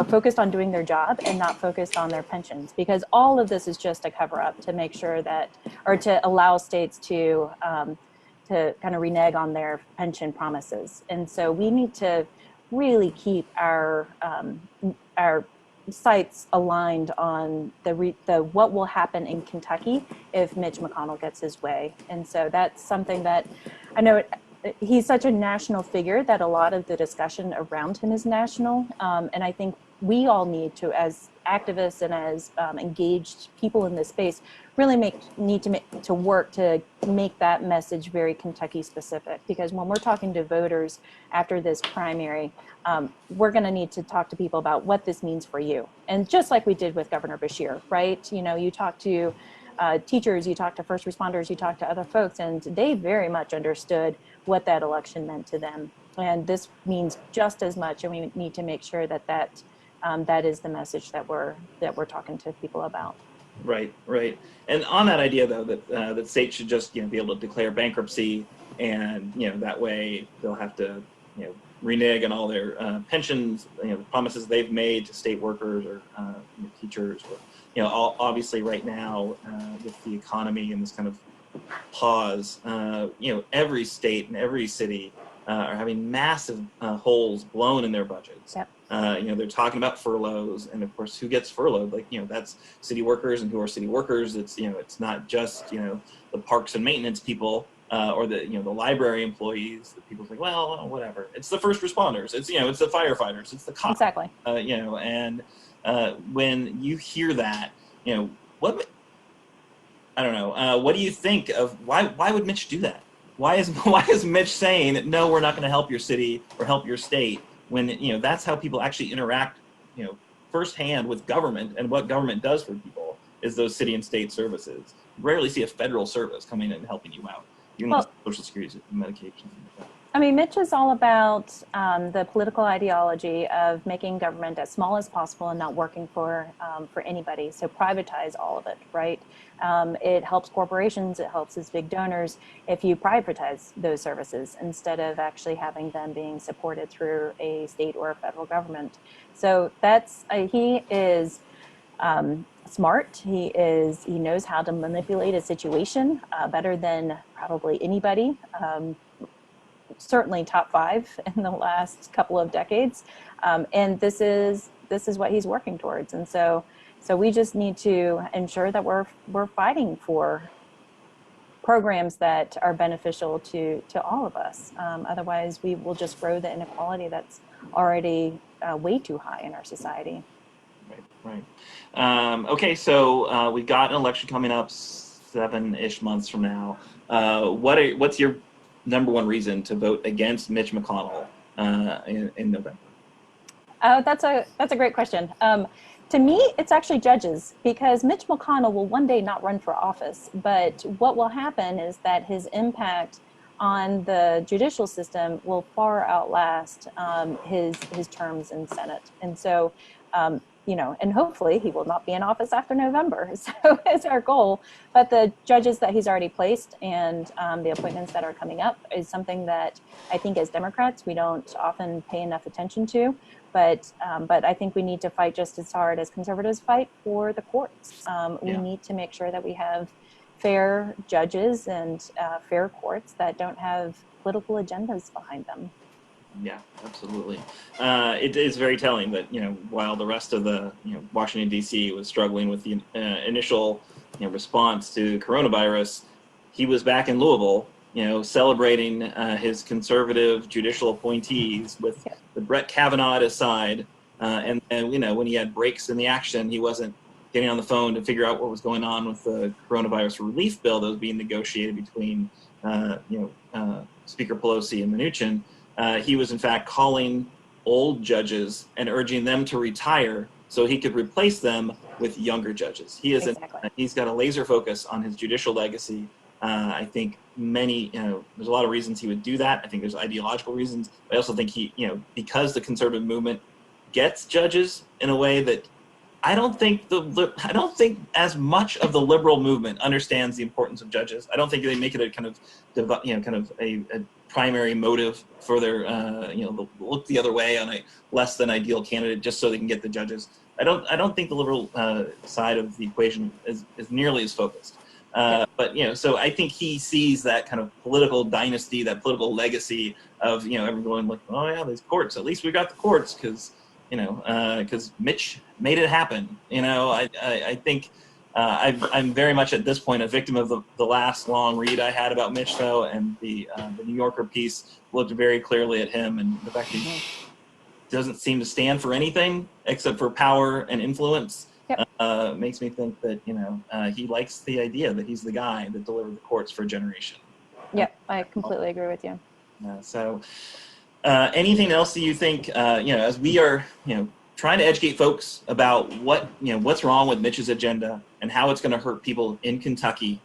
Speaker 5: focused on doing their job and not focused on their pensions, because all of this is just a cover up to make sure that, or to allow states to kind of renege on their pension promises. And so we need to really keep our sights aligned on the what will happen in Kentucky if Mitch McConnell gets his way. And so that's something that I know he's such a national figure that a lot of the discussion around him is national. And I think we all need to, as activists and as engaged people in this space, really need to work to make that message very Kentucky specific. Because when we're talking to voters after this primary, we're going to need to talk to people about what this means for you. And just like we did with Governor Beshear, right? You talk to teachers, you talk to first responders, you talk to other folks, and they very much understood what that election meant to them. And this means just as much, and we need to make sure that is the message that we're talking to people about.
Speaker 1: Right. And on that idea, though, that states should just be able to declare bankruptcy, and that way they'll have to renege on all their pensions, the promises they've made to state workers or teachers. Or, obviously right now with the economy and this kind of pause, every state and every city are having massive holes blown in their budgets.
Speaker 5: Yep.
Speaker 1: They're talking about furloughs, and of course, who gets furloughed? That's city workers, and who are city workers? It's it's not just the parks and maintenance people or the the library employees. The people think, well, whatever. It's the first responders. It's it's the firefighters. It's the cops.
Speaker 5: Exactly.
Speaker 1: And when you hear that, what I don't know. What do you think of why would Mitch do that? Why is Mitch saying no? We're not going to help your city or help your state when that's how people actually interact firsthand with government, and what government does for people is those city and state services. You rarely see a federal service coming in and helping you out, even with Social Security medications and like that.
Speaker 5: I mean, Mitch is all about the political ideology of making government as small as possible and not working for anybody. So privatize all of it, right? It helps corporations, it helps its big donors if you privatize those services instead of actually having them being supported through a state or a federal government. So that's he is smart. He knows how to manipulate a situation better than probably anybody. Certainly top 5 in the last couple of decades, and this is what he's working towards. And so we just need to ensure that we're fighting for programs that are beneficial to all of us. Otherwise, we will just grow the inequality that's already way too high in our society.
Speaker 1: Right. Okay, so we've got an election coming up 7-ish months from now. What's your number one reason to vote against Mitch McConnell in November?
Speaker 5: Oh, that's a great question. To me, it's actually judges, because Mitch McConnell will one day not run for office. But what will happen is that his impact on the judicial system will far outlast his terms in Senate. And so, and hopefully he will not be in office after November. So it's our goal. But the judges that he's already placed and the appointments that are coming up is something that I think as Democrats, we don't often pay enough attention to. But I think we need to fight just as hard as conservatives fight for the courts. We need to make sure that we have fair judges and fair courts that don't have political agendas behind them.
Speaker 1: Yeah, absolutely. It is very telling that, while the rest of the, Washington, D.C. was struggling with the initial, response to coronavirus, he was back in Louisville, celebrating his conservative judicial appointees with the Brett Kavanaugh at his side. And when he had breaks in the action, he wasn't getting on the phone to figure out what was going on with the coronavirus relief bill that was being negotiated between, Speaker Pelosi and Mnuchin. He was in fact calling old judges and urging them to retire so he could replace them with younger judges. He's got a laser focus on his judicial legacy. I think there's a lot of reasons he would do that. I think there's ideological reasons. I also think because the conservative movement gets judges in a way that I don't think as much of the liberal movement understands the importance of judges. I don't think they make it a kind of a primary motive for their look the other way on a less than ideal candidate just so they can get the judges. I don't think the liberal side of the equation is nearly as focused. But so I think he sees that kind of political dynasty, that political legacy of everyone like, oh yeah, these courts. At least we got the courts because Mitch made it happen. I think I'm very much at this point a victim of the last long read I had about Mitch, though, and the New Yorker piece looked very clearly at him, and the fact that he doesn't seem to stand for anything except for power and influence makes me think that he likes the idea that he's the guy that delivered the courts for a generation.
Speaker 5: Yep, I completely agree with you.
Speaker 1: So anything else that you think, as we are, trying to educate folks about what's wrong with Mitch's agenda and how it's going to hurt people in Kentucky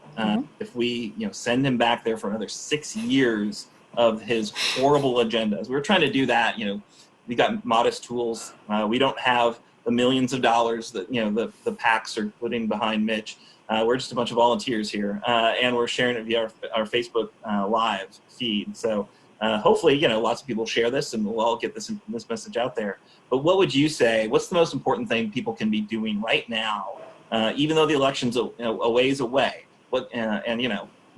Speaker 1: if we, send him back there for another 6 years of his horrible agendas. We're trying to do that. We got modest tools. We don't have the millions of dollars that the PACs are putting behind Mitch. We're just a bunch of volunteers here, and we're sharing it via our Facebook live feed. So hopefully, lots of people share this, and we'll all get this message out there. But what would you say? What's the most important thing people can be doing right now, even though the election's a ways away?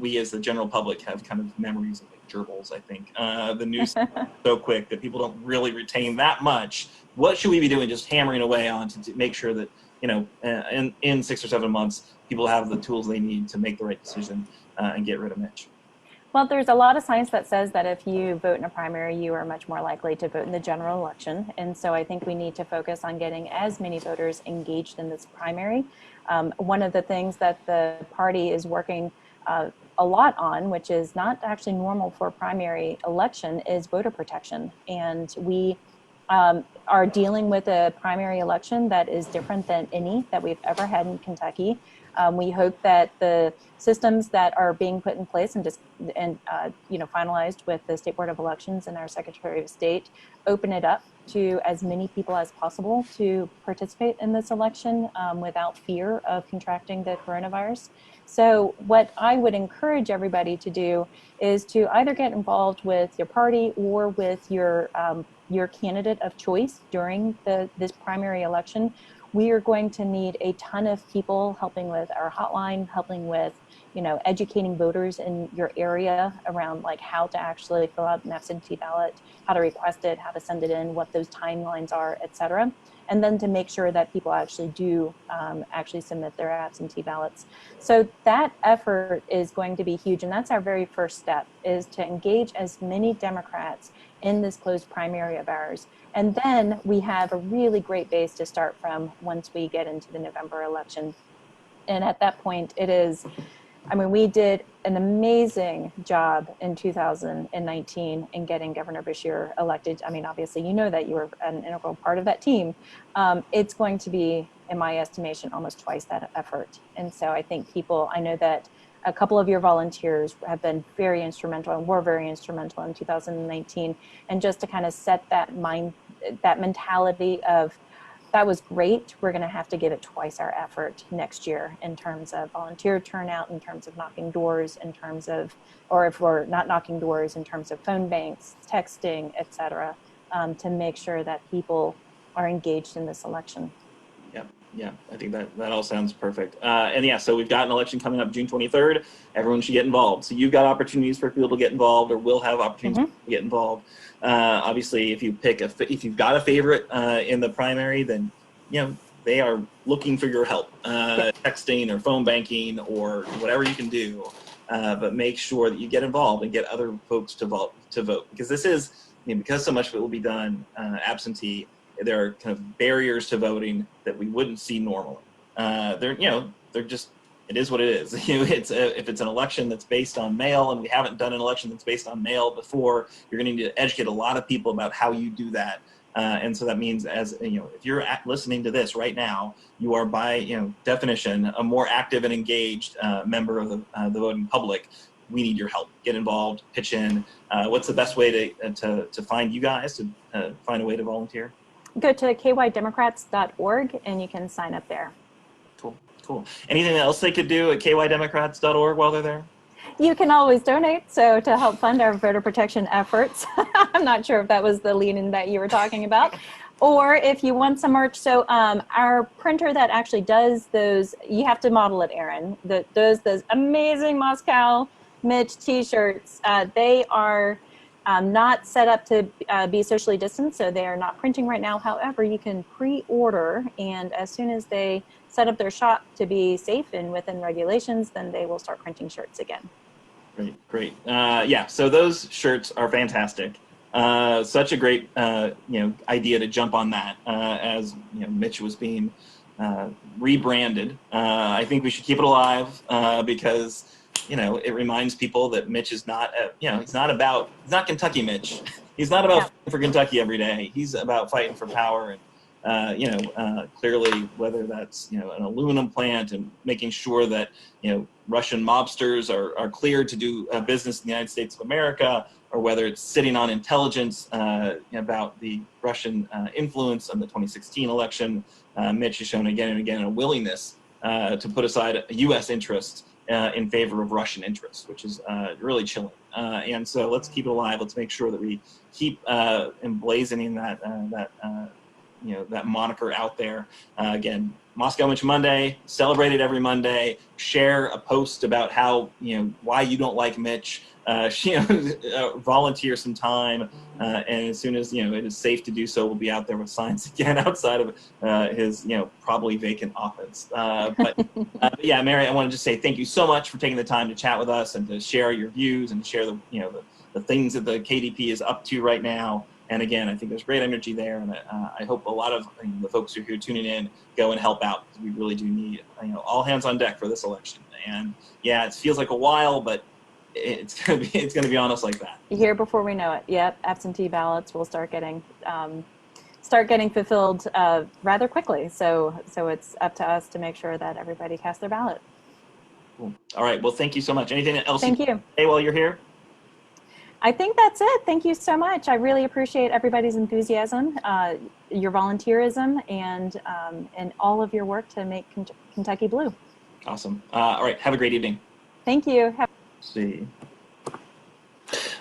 Speaker 1: We as the general public have kind of memories of like gerbils. I think the news is so quick that people don't really retain that much. What should we be doing? Just hammering away on to make sure that in 6 or 7 months, people have the tools they need to make the right decision and get rid of Mitch.
Speaker 5: Well, there's a lot of science that says that if you vote in a primary, you are much more likely to vote in the general election. And so I think we need to focus on getting as many voters engaged in this primary. One of the things that the party is working a lot on, which is not actually normal for a primary election, is voter protection. And we are dealing with a primary election that is different than any that we've ever had in Kentucky. We hope that the systems that are being put in place and finalized with the State Board of Elections and our Secretary of State open it up to as many people as possible to participate in this election without fear of contracting the coronavirus. So what I would encourage everybody to do is to either get involved with your party or with your candidate of choice during this primary election. We are going to need a ton of people helping with our hotline, helping with, educating voters in your area around like how to actually fill out an absentee ballot, how to request it, how to send it in, what those timelines are, et cetera. And then to make sure that people actually do actually submit their absentee ballots. So that effort is going to be huge. And that's our very first step, is to engage as many Democrats in this closed primary of ours. And then we have a really great base to start from once we get into the November election. And at that point, it is I mean, we did an amazing job in 2019 in getting Governor Bashir elected. I mean, obviously, you know that you were an integral part of that team. It's going to be, in my estimation, almost twice that effort. And so I think I know that a couple of your volunteers have been very instrumental and were very instrumental in 2019. And just to kind of set that mentality of, that was great. We're going to have to give it twice our effort next year in terms of volunteer turnout, in terms of knocking doors, or if we're not knocking doors, in terms of phone banks, texting, et cetera, to make sure that people are engaged in this election.
Speaker 1: Yeah, I think that all sounds perfect. And yeah, so we've got an election coming up June 23rd. Everyone should get involved. So you've got opportunities for people to get involved, or will have opportunities to get involved. Obviously, if you've got a favorite in the primary, then they are looking for your help, texting or phone banking or whatever you can do. But make sure that you get involved and get other folks to vote, because this is, because so much of it will be done absentee. There are kind of barriers to voting that we wouldn't see normally. They're just, it is what it is. If it's an election that's based on mail, and we haven't done an election that's based on mail before, you're going to need to educate a lot of people about how you do that. And so that means, if you're listening to this right now, you are by definition a more active and engaged member of the voting public. We need your help. Get involved, pitch in. What's the best way to find you guys, to find a way to volunteer?
Speaker 5: Go to kydemocrats.org and you can sign up there.
Speaker 1: Cool. Anything else they could do at kydemocrats.org while they're there?
Speaker 5: You can always donate, so to help fund our voter protection efforts. I'm not sure if that was the lead-in that you were talking about. Or if you want some merch, so our printer that actually does those, you have to model it, Aaron, that does those amazing Moscow Mitch t-shirts. They are not set up to be socially distanced, so they are not printing right now. However, you can pre-order, and as soon as they set up their shop to be safe and within regulations, then they will start printing shirts again.
Speaker 1: Great. So those shirts are fantastic. Such a great idea to jump on that as Mitch was being rebranded. I think we should keep it alive because it reminds people that Mitch is not, he's not Kentucky Mitch. He's not about fighting for Kentucky every day. He's about fighting for power. And, clearly, whether that's, an aluminum plant and making sure that, Russian mobsters are cleared to do business in the United States of America, or whether it's sitting on intelligence about the Russian influence on the 2016 election, Mitch has shown again and again a willingness to put aside U.S. interests in favor of Russian interests, which is really chilling. And so let's keep it alive. Let's make sure that we keep emblazoning that moniker out there. Again, Moscow Mitch Monday, celebrated every Monday. Share a post about how, why you don't like Mitch. Volunteer some time, and as soon as it is safe to do so, we'll be out there with signs again outside of his probably vacant office. But yeah, Mary, I want to just say thank you so much for taking the time to chat with us and to share your views and to share the things that the KDP is up to right now. And again, I think there's great energy there, and I hope a lot of the folks who are here tuning in go and help out, because we really do need all hands on deck for this election. And yeah, it feels like a while, but it's gonna be on us like that.
Speaker 5: Here before we know it. Yep, absentee ballots will start getting fulfilled rather quickly. So it's up to us to make sure that everybody casts their ballot.
Speaker 1: Cool. All right. Well, thank you so much. Anything else?
Speaker 5: Thank you.
Speaker 1: Hey, while you're here.
Speaker 5: I think that's it. Thank you so much. I really appreciate everybody's enthusiasm, your volunteerism, and all of your work to make Kentucky blue.
Speaker 1: Awesome. All right. Have a great evening.
Speaker 5: Thank you.
Speaker 1: See.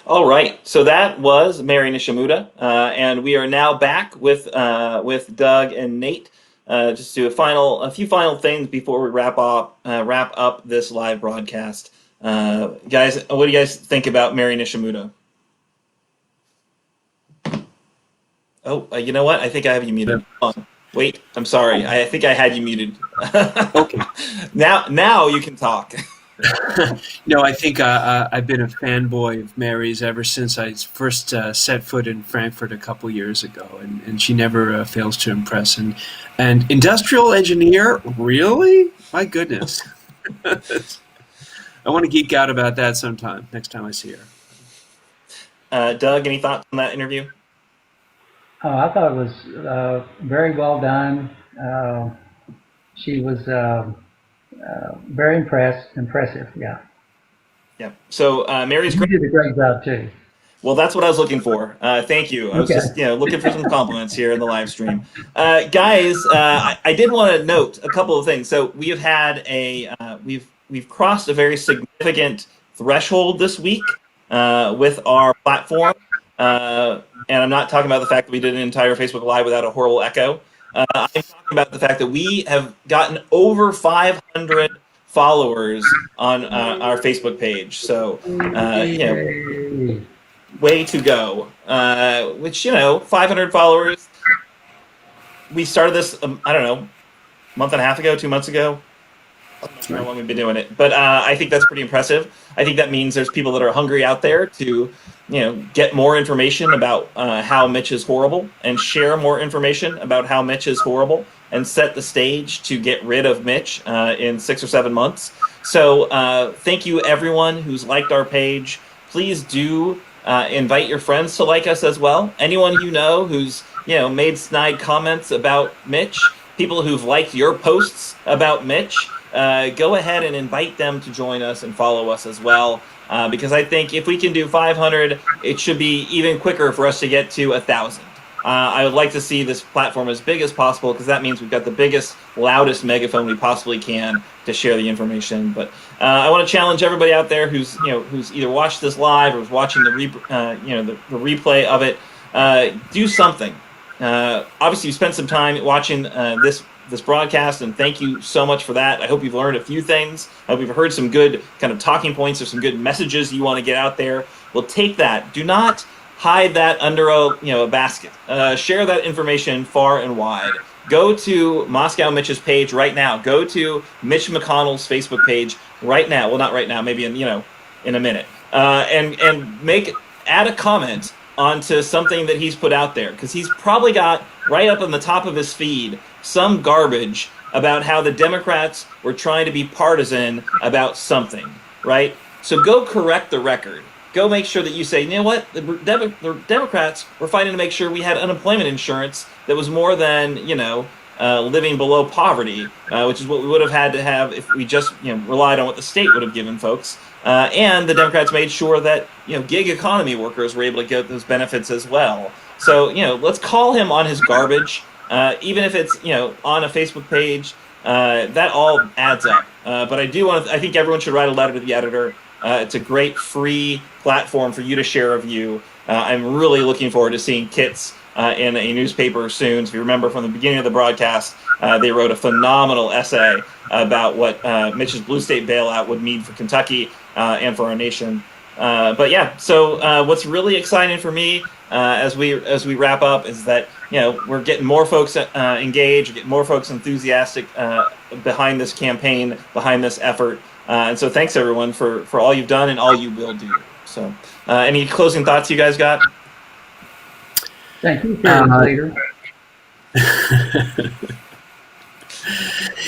Speaker 1: All right. So that was Mary Nishimuta, and we are now back with Doug and Nate. Just do a few final things before we wrap up this live broadcast. Guys, what do you guys think about Mary Nishimuta? Oh, you know what? I think I have you muted. Wait, I'm sorry. I think I had you muted.
Speaker 2: Okay.
Speaker 1: Now you can talk.
Speaker 2: No, I think I've been a fanboy of Mary's ever since I first set foot in Frankfurt a couple years ago, and she never fails to impress. And industrial engineer, really? My goodness. I want to geek out about that sometime. Next time I see her.
Speaker 1: Doug, any thoughts on that interview?
Speaker 3: I thought it was very well done. She was very impressive. Yeah.
Speaker 1: Yeah. So Mary's
Speaker 3: You
Speaker 1: great.
Speaker 3: did a great job too.
Speaker 1: Well, that's what I was looking for. Thank you. I was
Speaker 3: Okay.
Speaker 1: just looking for some compliments here in the live stream. Guys, I did want to note a couple of things. So we have had we've crossed a very significant threshold this week with our platform, and I'm not talking about the fact that we did an entire Facebook Live without a horrible echo. I'm talking about the fact that we have gotten over 500 followers on our Facebook page. So
Speaker 3: Yay.
Speaker 1: way to go. Which 500 followers. We started this, I don't know, month and a half ago, 2 months ago. I'm not sure how long we've been doing it, but I think that's pretty impressive. I think that means there's people that are hungry out there to, get more information about how Mitch is horrible and share more information about how Mitch is horrible and set the stage to get rid of Mitch in 6 or 7 months. So thank you, everyone who's liked our page. Please do invite your friends to like us as well. Anyone you know who's made snide comments about Mitch, people who've liked your posts about Mitch, go ahead and invite them to join us and follow us as well. Because I think if we can do 500, it should be even quicker for us to get to 1,000. I would like to see this platform as big as possible because that means we've got the biggest, loudest megaphone we possibly can to share the information. But I want to challenge everybody out there who's either watched this live or was watching the replay of it. Do something. Obviously, you spent some time watching this broadcast, and thank you so much for that. I hope you've learned a few things. I hope you've heard some good kind of talking points or some good messages you want to get out there. Well, take that. Do not hide that under a basket. Share that information far and wide. Go to Moscow Mitch's page right now. Go to Mitch McConnell's Facebook page right now. Well, not right now. Maybe in a minute. And add a comment onto something that he's put out there, because he's probably got right up on the top of his feed some garbage about how the Democrats were trying to be partisan about something, right? So go correct the record. Go make sure that you say, you know what, the Democrats were fighting to make sure we had unemployment insurance that was more than, living below poverty, which is what we would have had to have if we just relied on what the state would have given folks. And the Democrats made sure that gig economy workers were able to get those benefits as well. So let's call him on his garbage, even if it's on a Facebook page. That all adds up. But I think everyone should write a letter to the editor. It's a great free platform for you to share a view. I'm really looking forward to seeing Kits in a newspaper soon. So if you remember from the beginning of the broadcast, they wrote a phenomenal essay about what Mitch's blue state bailout would mean for Kentucky and for our nation. But yeah, so what's really exciting for me as we wrap up is that we're getting more folks engaged, getting more folks enthusiastic behind this campaign, behind this effort. And so thanks everyone for all you've done and all you will do. So any closing thoughts you guys got?
Speaker 3: Thank you, leader.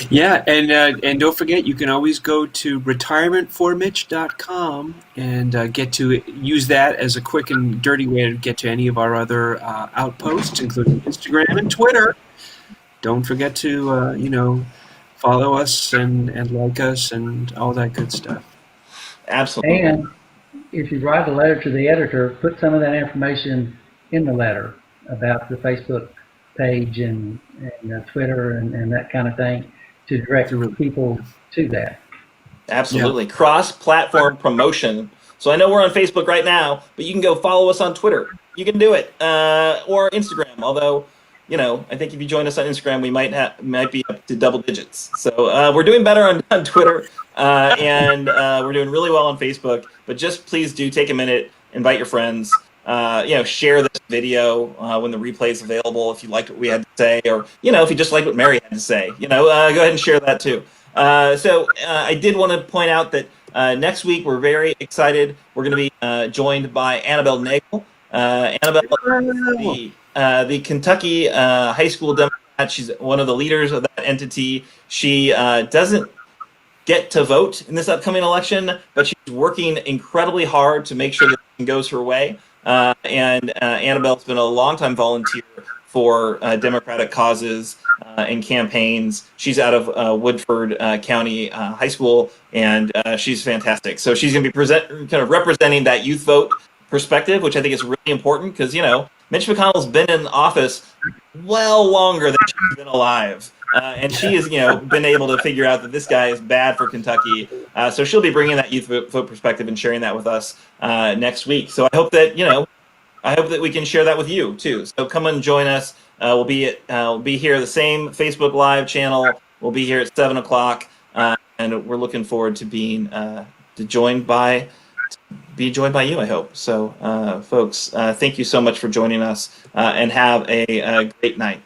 Speaker 2: Yeah, and don't forget, you can always go to retirementformitch.com and get to use that as a quick and dirty way to get to any of our other outposts, including Instagram and Twitter. Don't forget to follow us and like us and all that good stuff.
Speaker 1: Absolutely.
Speaker 3: And if you write a letter to the editor, put some of that information in the letter about the Facebook page and Twitter and that kind of thing to direct people to that.
Speaker 1: Absolutely. Yeah. Cross-platform promotion. So I know we're on Facebook right now, but you can go follow us on Twitter. You can do it. Or Instagram, although, I think if you join us on Instagram, we might be up to double digits. So we're doing better on Twitter, and we're doing really well on Facebook. But just please do take a minute, invite your friends, share this video when the replay is available if you liked what we had to say, or, if you just liked what Mary had to say, go ahead and share that too. So I did want to point out that next week we're very excited. We're going to be joined by Annabelle Nagel. Annabelle, the Kentucky high school Democrat. She's one of the leaders of that entity. She doesn't get to vote in this upcoming election, but she's working incredibly hard to make sure that it goes her way. And Annabelle's been a longtime volunteer for Democratic causes and campaigns. She's out of Woodford County High School, and she's fantastic. So she's going to be kind of representing that youth vote perspective, which I think is really important because, Mitch McConnell's been in office well longer than she's been alive. And she has, been able to figure out that this guy is bad for Kentucky. So she'll be bringing that youth vote perspective and sharing that with us next week. So I hope that, we can share that with you too. So come and join us. We'll be here, the same Facebook Live channel. We'll be here at 7:00, and we're looking forward to being joined by you, I hope. So, folks, thank you so much for joining us, and have a great night.